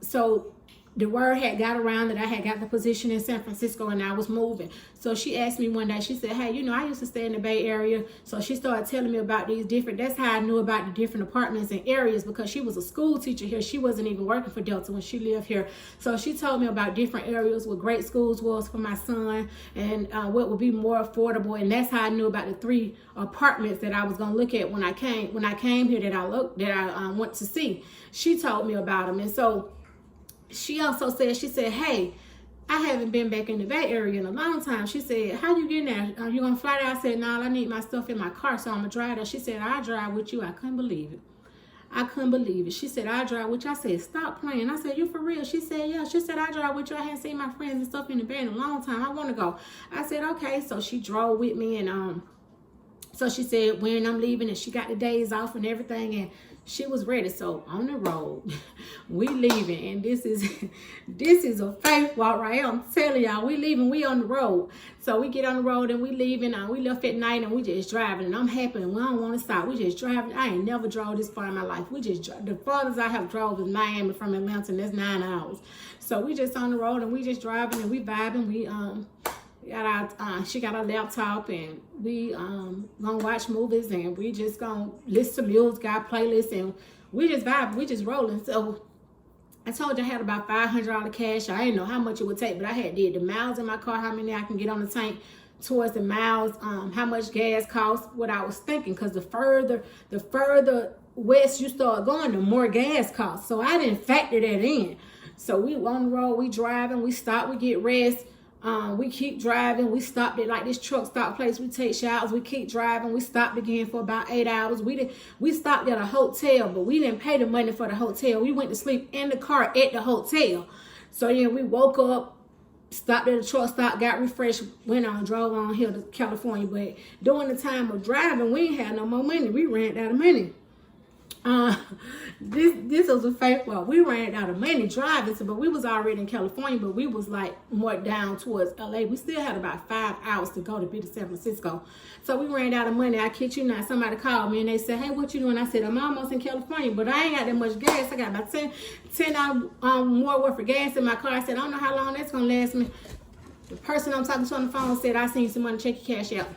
So the word had got around that I had got the position in San Francisco and I was moving. So she asked me one day, she said, hey, you know, I used to stay in the Bay Area. So she started telling me about these different, that's how I knew about the different apartments and areas, because she was a school teacher here. She wasn't even working for Delta when she lived here. So she told me about different areas where great schools was for my son and what would be more affordable. And that's how I knew about the 3 apartments that I was going to look at when I came here that I went to see. She told me about them. And so she also said, she said, hey, I haven't been back in the Bay Area in a long time. She said, how you getting there? Are you going to fly there? I said, no, I need my stuff in my car, so I'm going to drive there. She said, I'll drive with you. I couldn't believe it. I couldn't believe it. She said, I'll drive with you. I said, stop playing. I said, you for real? She said, yeah. She said, I'll drive with you. I hadn't seen my friends and stuff in the Bay in a long time. I want to go. I said, okay. So she drove with me, and so she said when I'm leaving, and she got the days off and everything, and she was ready. So on the road, we leaving, and this is a faith walk right here. I'm telling y'all, we leaving, we on the road. So we get on the road and we leaving, and we left at night, and we just driving, and I'm happy, and we don't want to stop. We just driving. I ain't never drove this far in my life. We just the farthest I have drove is Miami from Atlanta, and that's 9 hours. So we just on the road, and we just driving, and we vibing. We she got her laptop, and we gonna watch movies, and we just gonna listen to music, got playlists, and we just vibe, we just rolling. So I told you I had about $500 cash. I didn't know how much it would take, but I had did the miles in my car, how many I can get on the tank towards the miles, how much gas costs, what I was thinking, because the further west you start going, the more gas costs. So I didn't factor that in. So we on the road, we driving, we stop, we get rest. We keep driving. We stopped at like this truck stop place. We take showers. We keep driving. We stopped again for about 8 hours. We stopped at a hotel, but we didn't pay the money for the hotel. We went to sleep in the car at the hotel. So then we woke up, stopped at a truck stop, got refreshed, went on, drove on here to California. But during the time of driving, we ain't had no more money. We ran out of money. This was a fake walk. We ran out of money driving, but we was already in California, but we was like more down towards LA. We still had about 5 hours to go to be to San Francisco. So we ran out of money. I kid you not, somebody called me and they said, hey, what you doing? I said, I'm almost in California, but I ain't got that much gas. I got about 10 hours more worth of gas in my car. I said, I don't know how long that's gonna last me. The person I'm talking to on the phone said, I seen some money, check your cash out.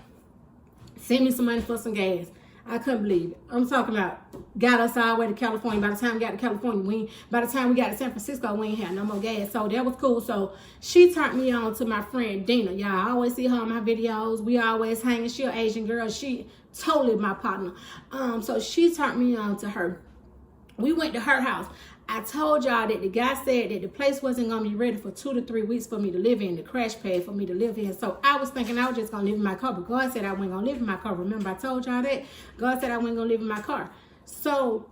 Send me some money for some gas. I couldn't believe it. I'm talking about got us all the way to California. By the time we got to California, by the time we got to San Francisco, we ain't had no more gas. So that was cool. So she turned me on to my friend Dina. Y'all, I always see her on my videos. We always hanging. She an Asian girl. She totally my partner. So she turned me on to her. We went to her house. I told y'all that the guy said that the place wasn't going to be ready for 2 to 3 weeks for me to live in, the crash pad for me to live in. So I was thinking I was just going to live in my car, but God said I wasn't going to live in my car. Remember I told y'all that? God said I wasn't going to live in my car. So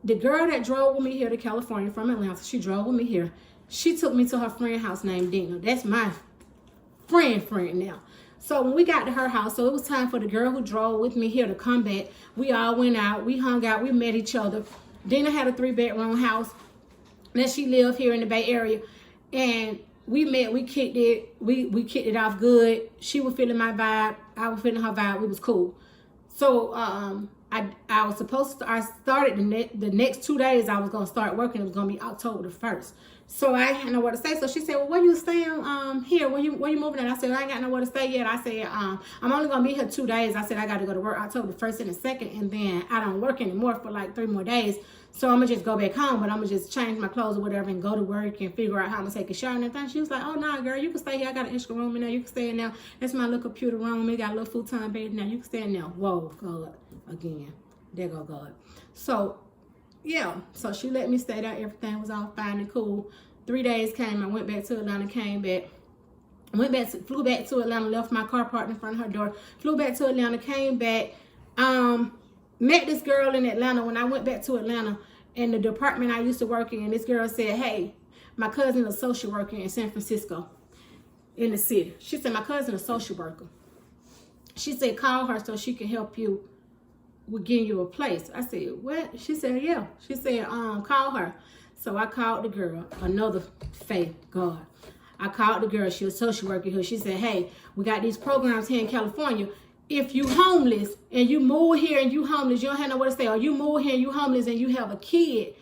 the girl that drove with me here to California from Atlanta, she drove with me here. She took me to her friend's house named Dina. That's my friend now. So when we got to her house, so it was time for the girl who drove with me here to come back. We all went out. We hung out. We met each other. Dina had a 3-bedroom house. that she lived here in the Bay Area. And we met, we kicked it, we kicked it off good. She was feeling my vibe, I was feeling her vibe. We was cool. So I was supposed to, I started the next 2 days I was gonna start working. It was gonna be October the 1st. So I didn't know what to say. So she said, well, where you staying here? Where you moving at? I said, I ain't got nowhere to stay yet. I said, I'm only gonna be here 2 days. I said, I gotta go to work October the 1st and the 2nd, and then I don't work anymore for like 3 more days. So I'm gonna just go back home, but I'm gonna just change my clothes or whatever and go to work and figure out how I'm gonna take a shower and everything. She was like, oh no, girl, you can stay here. I got an extra room in there. You can stay in there. That's my little computer room. It got a little futon bed in there. You can stay in there. Whoa, God, again. There go God. So yeah, so she let me stay there. Everything was all fine and cool. 3 days came. I went back to Atlanta, came back. Flew back to Atlanta, left my car parked in front of her door. Flew back to Atlanta, came back. Met this girl in Atlanta. When I went back to Atlanta, in the department I used to work in, this girl said, hey, my cousin is a social worker in San Francisco, in the city. She said, my cousin is a social worker. She said, call her so she can help you with getting you a place. I said, what? She said, yeah. She said, call her. So I called the girl, another faith, God. I called the girl, she was a social worker here. She said, hey, we got these programs here in California. If you homeless and you move here and you homeless, you don't have nowhere to stay, or you move here and you homeless and you have a kid,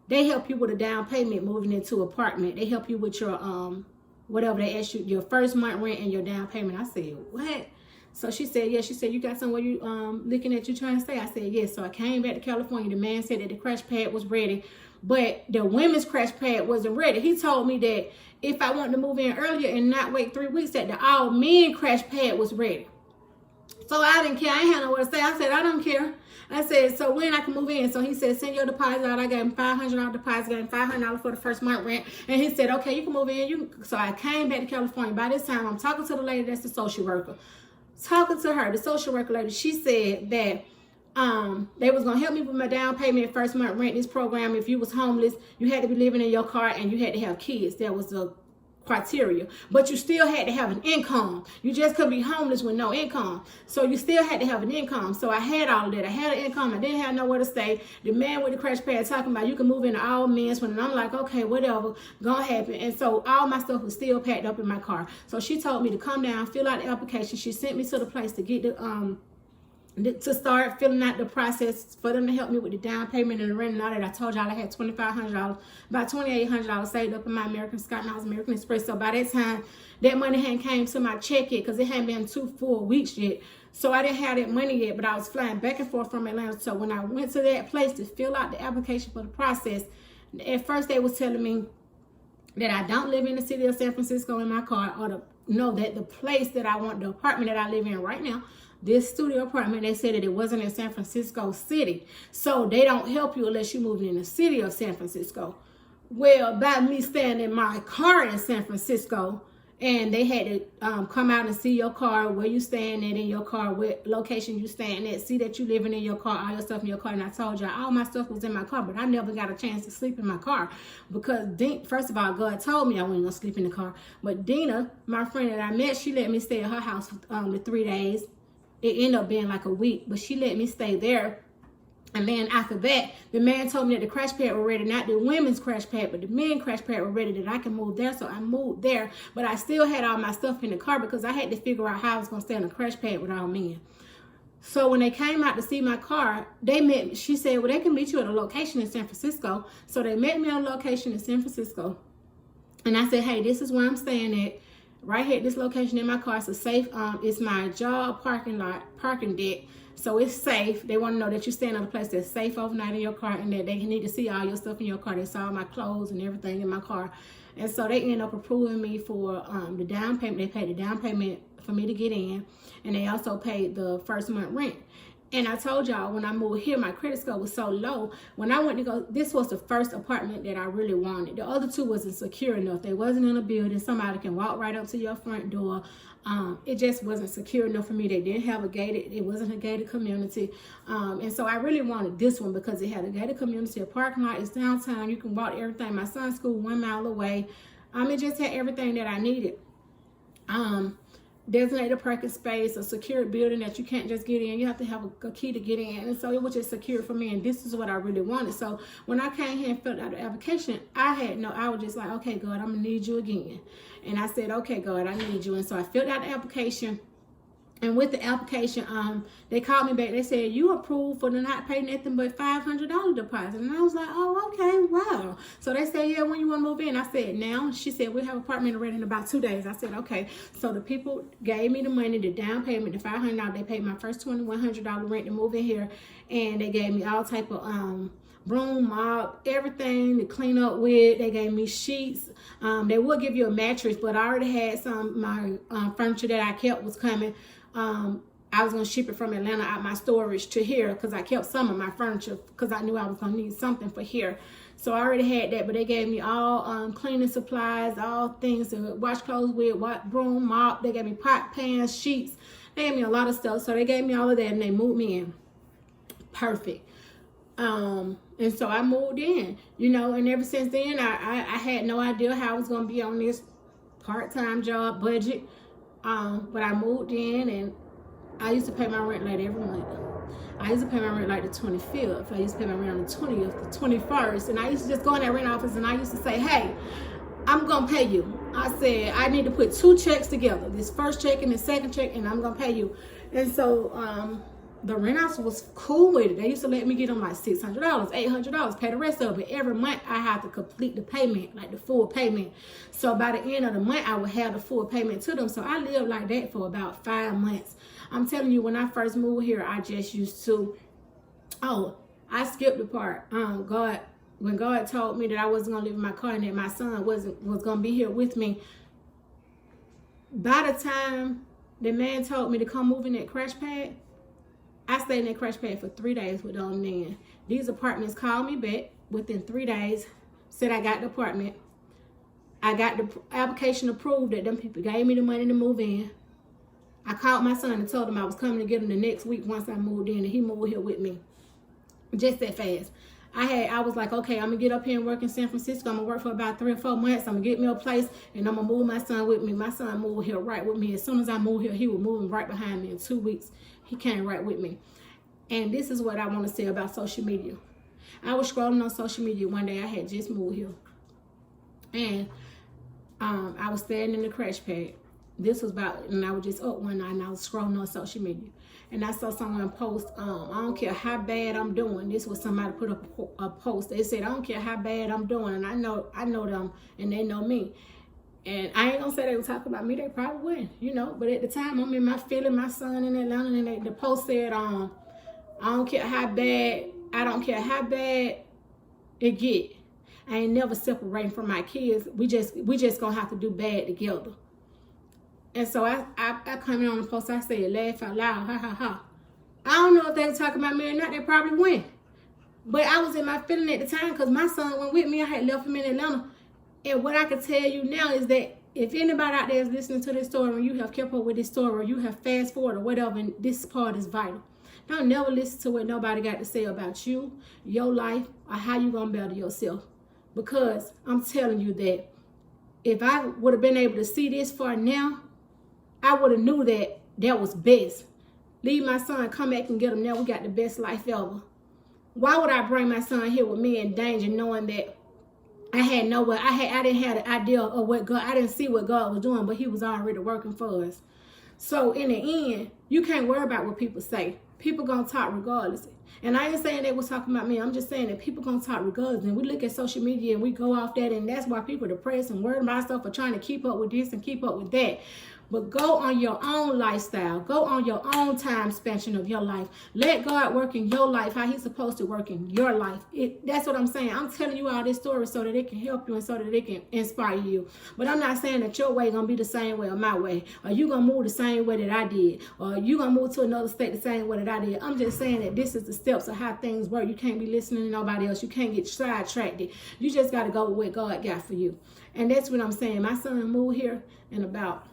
they help you with a down payment moving into an apartment. They help you with your, whatever they ask you, your first month rent and your down payment. I said, what? So she said, yeah. She said, you got somewhere you looking at you trying to stay? I said, yes. So I came back to California. The man said that the crash pad was ready, but the women's crash pad wasn't ready. He told me that if I wanted to move in earlier and not wait 3 weeks, that the all men crash pad was ready. So I didn't care. I ain't had nowhere to stay. I said, I don't care. I said, so when I can move in? So he said, send your deposit out. I gave him $500 deposit, gave him $500 for the first month rent. And he said, okay, you can move in. So I came back to California. By this time, I'm talking to the lady that's the social worker. Talking to her, the social worker lady, she said that they was going to help me with my down payment, first month rent, this program. If you was homeless, you had to be living in your car and you had to have kids. That was the criteria, but you still had to have an income. You just couldn't be homeless with no income. So you still had to have an income. So I had all of that. I had an income. I didn't have nowhere to stay. The man with the crash pad talking about you can move into all men's, when I'm like, okay, whatever, gonna happen. And so all my stuff was still packed up in my car. So she told me to come down, fill out the application. She sent me to the place to get the to start filling out the process for them to help me with the down payment and the rent and all that. I told y'all I had $2,500, about $2,800 saved up in my American Scott Miles American Express. So by that time, that money hadn't came to my check yet because it hadn't been 2 full weeks yet. So I didn't have that money yet, but I was flying back and forth from Atlanta. So when I went to that place to fill out the application for the process, at first they was telling me that I don't live in the city of San Francisco in my car, or that the place that I want, the apartment that I live in right now, this studio apartment, they said that it wasn't in San Francisco City. So they don't help you unless you move in the city of San Francisco. Well, by me staying in my car in San Francisco, and they had to come out and see your car, where you staying at in your car, what location you staying at, see that you living in your car, all your stuff in your car. And I told y'all all my stuff was in my car, but I never got a chance to sleep in my car because, first of all, God told me I wasn't going to sleep in the car. But Dina, my friend that I met, she let me stay at her house for the 3 days. It ended up being like a week, but she let me stay there. And then after that, the man told me that the crash pad were ready, not the women's crash pad, but the men's crash pad were ready, that I can move there. So I moved there, but I still had all my stuff in the car because I had to figure out how I was going to stay on the crash pad with all men. So when they came out to see my car, they met me. She said, well, they can meet you at a location in San Francisco. So they met me at a location in San Francisco. And I said, hey, this is where I'm staying at. Right here at this location in my car. It's a safe, it's my job parking deck. So it's safe. They want to know that you're staying at a place that's safe overnight in your car, and that they need to see all your stuff in your car. They saw my clothes and everything in my car. And so they ended up approving me for the down payment. They paid the down payment for me to get in, and they also paid the first month rent. And I told y'all when I moved here, my credit score was so low. When I went to go, this was the first apartment that I really wanted. The other two wasn't secure enough. They wasn't in a building. Somebody can walk right up to your front door. It just wasn't secure enough for me. They didn't have it wasn't a gated community. And so I really wanted this one because it had a gated community, a parking lot, it's downtown. You can walk everything. My son's school 1 mile away. It just had everything that I needed. designated parking space, a secured building that you can't just get in. You have to have a key to get in. And so it was just secure for me, and this is what I really wanted. So when I came here and filled out the application, I was just like, okay, God, I'm gonna need you again. And I said, okay, God, I need you. And so I filled out the application. And with the application, they called me back. They said, you approved for the not pay nothing but $500 deposit. And I was like, oh, okay, wow. So they said, yeah, when you want to move in? I said, now. She said, we have an apartment ready in about 2 days. I said, okay. So the people gave me the money, the down payment, the $500. They paid my first $2,100 rent to move in here. And they gave me all type of broom, mop, everything to clean up with. They gave me sheets. They will give you a mattress, but I already had my furniture that I kept was coming. I was going to ship it from Atlanta out my storage to here because I kept some of my furniture because I knew I was going to need something for here. So I already had that, but they gave me all cleaning supplies, all things to wash clothes with, broom, mop. They gave me pot, pans, sheets. They gave me a lot of stuff. So they gave me all of that and they moved me in. Perfect. And so I moved in, and ever since then, I had no idea how I was going to be on this part-time job budget. But I moved in, and I used to pay my rent late every month. I used to pay my rent like the 25th. I used to pay my rent on the 20th, the 21st. And I used to just go in that rent office and I used to say, hey, I'm going to pay you. I said, I need to put 2 checks together. This first check and the second check, and I'm going to pay you. And so, the rent office was cool with it. They used to let me get them like $600, $800, pay the rest of it. Every month I had to complete the payment, like the full payment. So by the end of the month, I would have the full payment to them. So I lived like that for about 5 months. I'm telling you, when I first moved here, I just used to, I skipped the part. When God told me that I wasn't gonna live in my car and that my son was gonna be here with me, by the time the man told me to come move in that crash pad, I stayed in that crash pad for 3 days with them men. These apartments called me back within 3 days, said I got the apartment. I got the application approved that them people gave me the money to move in. I called my son and told him I was coming to get him the next week once I moved in, and he moved here with me. Just that fast. I was like, okay, I'm gonna get up here and work in San Francisco. I'm gonna work for about 3 or 4 months. I'm gonna get me a place, and I'm gonna move my son with me. My son moved here right with me. As soon as I moved here, he was moving right behind me. In 2 weeks, he came right with me. And this is what I want to say about social media. I was scrolling on social media one day. I had just moved here, and I was standing in the crash pad. This was and I was just up one night and I was scrolling on social media. And I saw someone post, I don't care how bad I'm doing. This was somebody put up a post. They said, I don't care how bad I'm doing. And I know them and they know me. And I ain't gonna say they were talking about me. They probably wouldn't, But at the time, I'm in my feeling, my son in Atlanta, and the post said, I don't care how bad it get. I ain't never separating from my kids. We just gonna have to do bad together. And so I come in on the post, I said, laugh out loud, ha, ha, ha. I don't know if they were talking about me or not, they probably went. But I was in my feeling at the time because my son went with me. I had left him in Atlanta. And what I can tell you now is that if anybody out there is listening to this story and you have kept up with this story or you have fast forward or whatever, and this part is vital. Don't never listen to what nobody got to say about you, your life, or how you going to better yourself. Because I'm telling you that if I would have been able to see this far now, I would have knew that was best. Leave my son, come back and get him. Now we got the best life ever. Why would I bring my son here with me in danger, knowing that I didn't have the idea of what God, I didn't see what God was doing, but he was already working for us. So in the end, you can't worry about what people say. People gonna talk regardless. And I ain't saying they was talking about me. I'm just saying that people gonna talk regardless. And we look at social media and we go off that, and that's why people are depressed and worried about stuff or trying to keep up with this and keep up with that. But go on your own lifestyle. Go on your own time expansion of your life. Let God work in your life how he's supposed to work in your life. That's what I'm saying. I'm telling you all this story so that it can help you and so that it can inspire you. But I'm not saying that your way going to be the same way or my way. Or you going to move the same way that I did. Or you going to move to another state the same way that I did. I'm just saying that this is the steps of how things work. You can't be listening to nobody else. You can't get sidetracked. You just got to go with what God got for you. And that's what I'm saying. My son moved here in about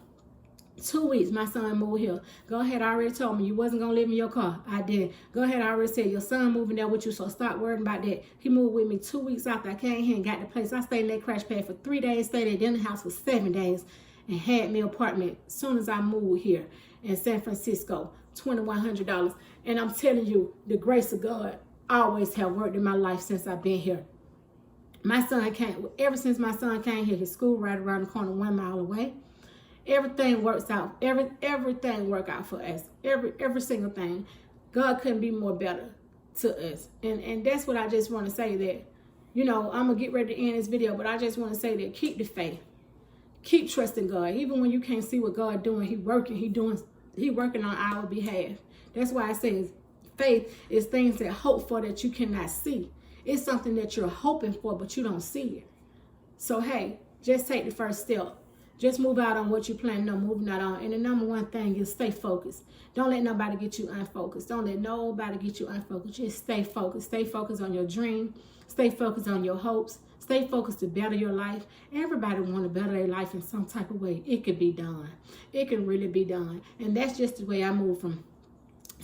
2 weeks. My son moved here. Go ahead, I already told me you wasn't going to live in your car. I did. Go ahead, I already said your son moving there with you, so stop worrying about that. He moved with me 2 weeks after I came here and got the place. I stayed in that crash pad for 3 days, stayed at the house for 7 days. and had me an apartment as soon as I moved here in San Francisco, $2,100. And I'm telling you, the grace of God always have worked in my life since I've been here. My son came, ever since my son came here, his school right around the corner, 1 mile away. Everything works out. Everything work out for us. Every single thing. God couldn't be more better to us. And that's what I just want to say, that, you know, I'm going to get ready to end this video, but I just want to say that keep the faith. Keep trusting God. Even when you can't see what God doing, He working. He working on our behalf. That's why I say faith is things that hope for that you cannot see. It's something that you're hoping for, but you don't see it. So, hey, just take the first step. Just move out on what you plan on moving out on. And the number one thing is stay focused. Don't let nobody get you unfocused. Don't let nobody get you unfocused. Just stay focused. Stay focused on your dream. Stay focused on your hopes. Stay focused to better your life. Everybody want to better their life in some type of way. It could be done. It can really be done. And that's just the way I moved from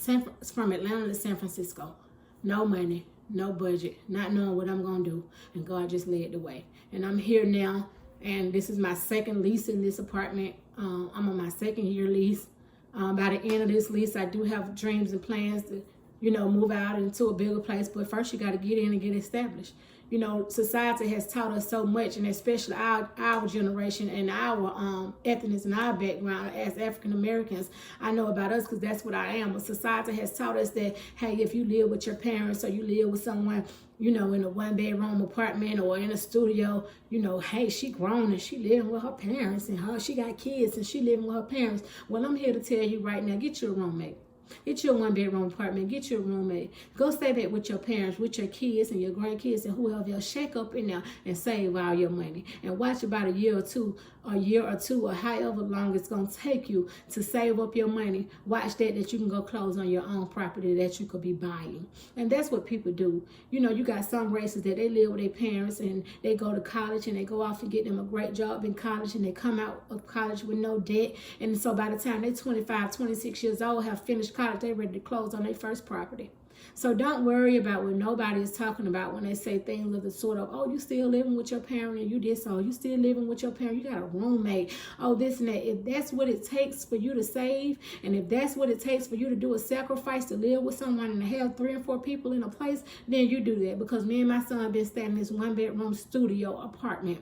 Atlanta to San Francisco. No money, no budget, not knowing what I'm going to do. And God just led the way. And I'm here now. And this is my second lease in this apartment. I'm on my second year lease. By the end of this lease, I do have dreams and plans to, you know, move out into a bigger place. But first, you got to get in and get established. You know, society has taught us so much, and especially our generation and our ethnicity and our background as African Americans. I know about us because that's what I am. But society has taught us that, hey, if you live with your parents or you live with someone, you know, in a 1-bedroom apartment or in a studio, you know, hey, she grown and she living with her parents, and she got kids and she living with her parents. Well, I'm here to tell you right now, get you a roommate. Get you a 1-bedroom apartment. Get you a roommate. Go stay there with your parents, with your kids and your grandkids and whoever else. Shake up in there and save all your money. And watch about a year or two, or however long it's going to take you to save up your money. Watch that you can go close on your own property that you could be buying. And that's what people do. You know, you got some races that they live with their parents and they go to college and they go off and get them a great job in college and they come out of college with no debt. And so by the time they're 25, 26 years old, have finished college, they're ready to close on their first property. So don't worry about what nobody is talking about when they say things of the sort of, oh, you still living with your parent and you did so. You still living with your parent. You got a roommate. Oh, this and that. If that's what it takes for you to save, and if that's what it takes for you to do a sacrifice to live with someone and have 3 or 4 people in a place, then you do that. Because me and my son have been staying in this 1-bedroom studio apartment.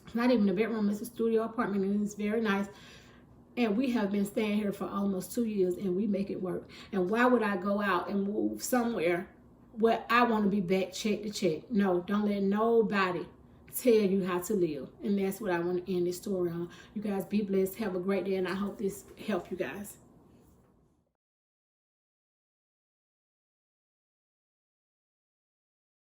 It's not even a bedroom. It's a studio apartment, and it's very nice. And we have been staying here for almost 2 years, and we make it work. And why would I go out and move somewhere where I want to be back check to check? No, don't let nobody tell you how to live. And that's what I want to end this story on. You guys be blessed. Have a great day, and I hope this helped you guys.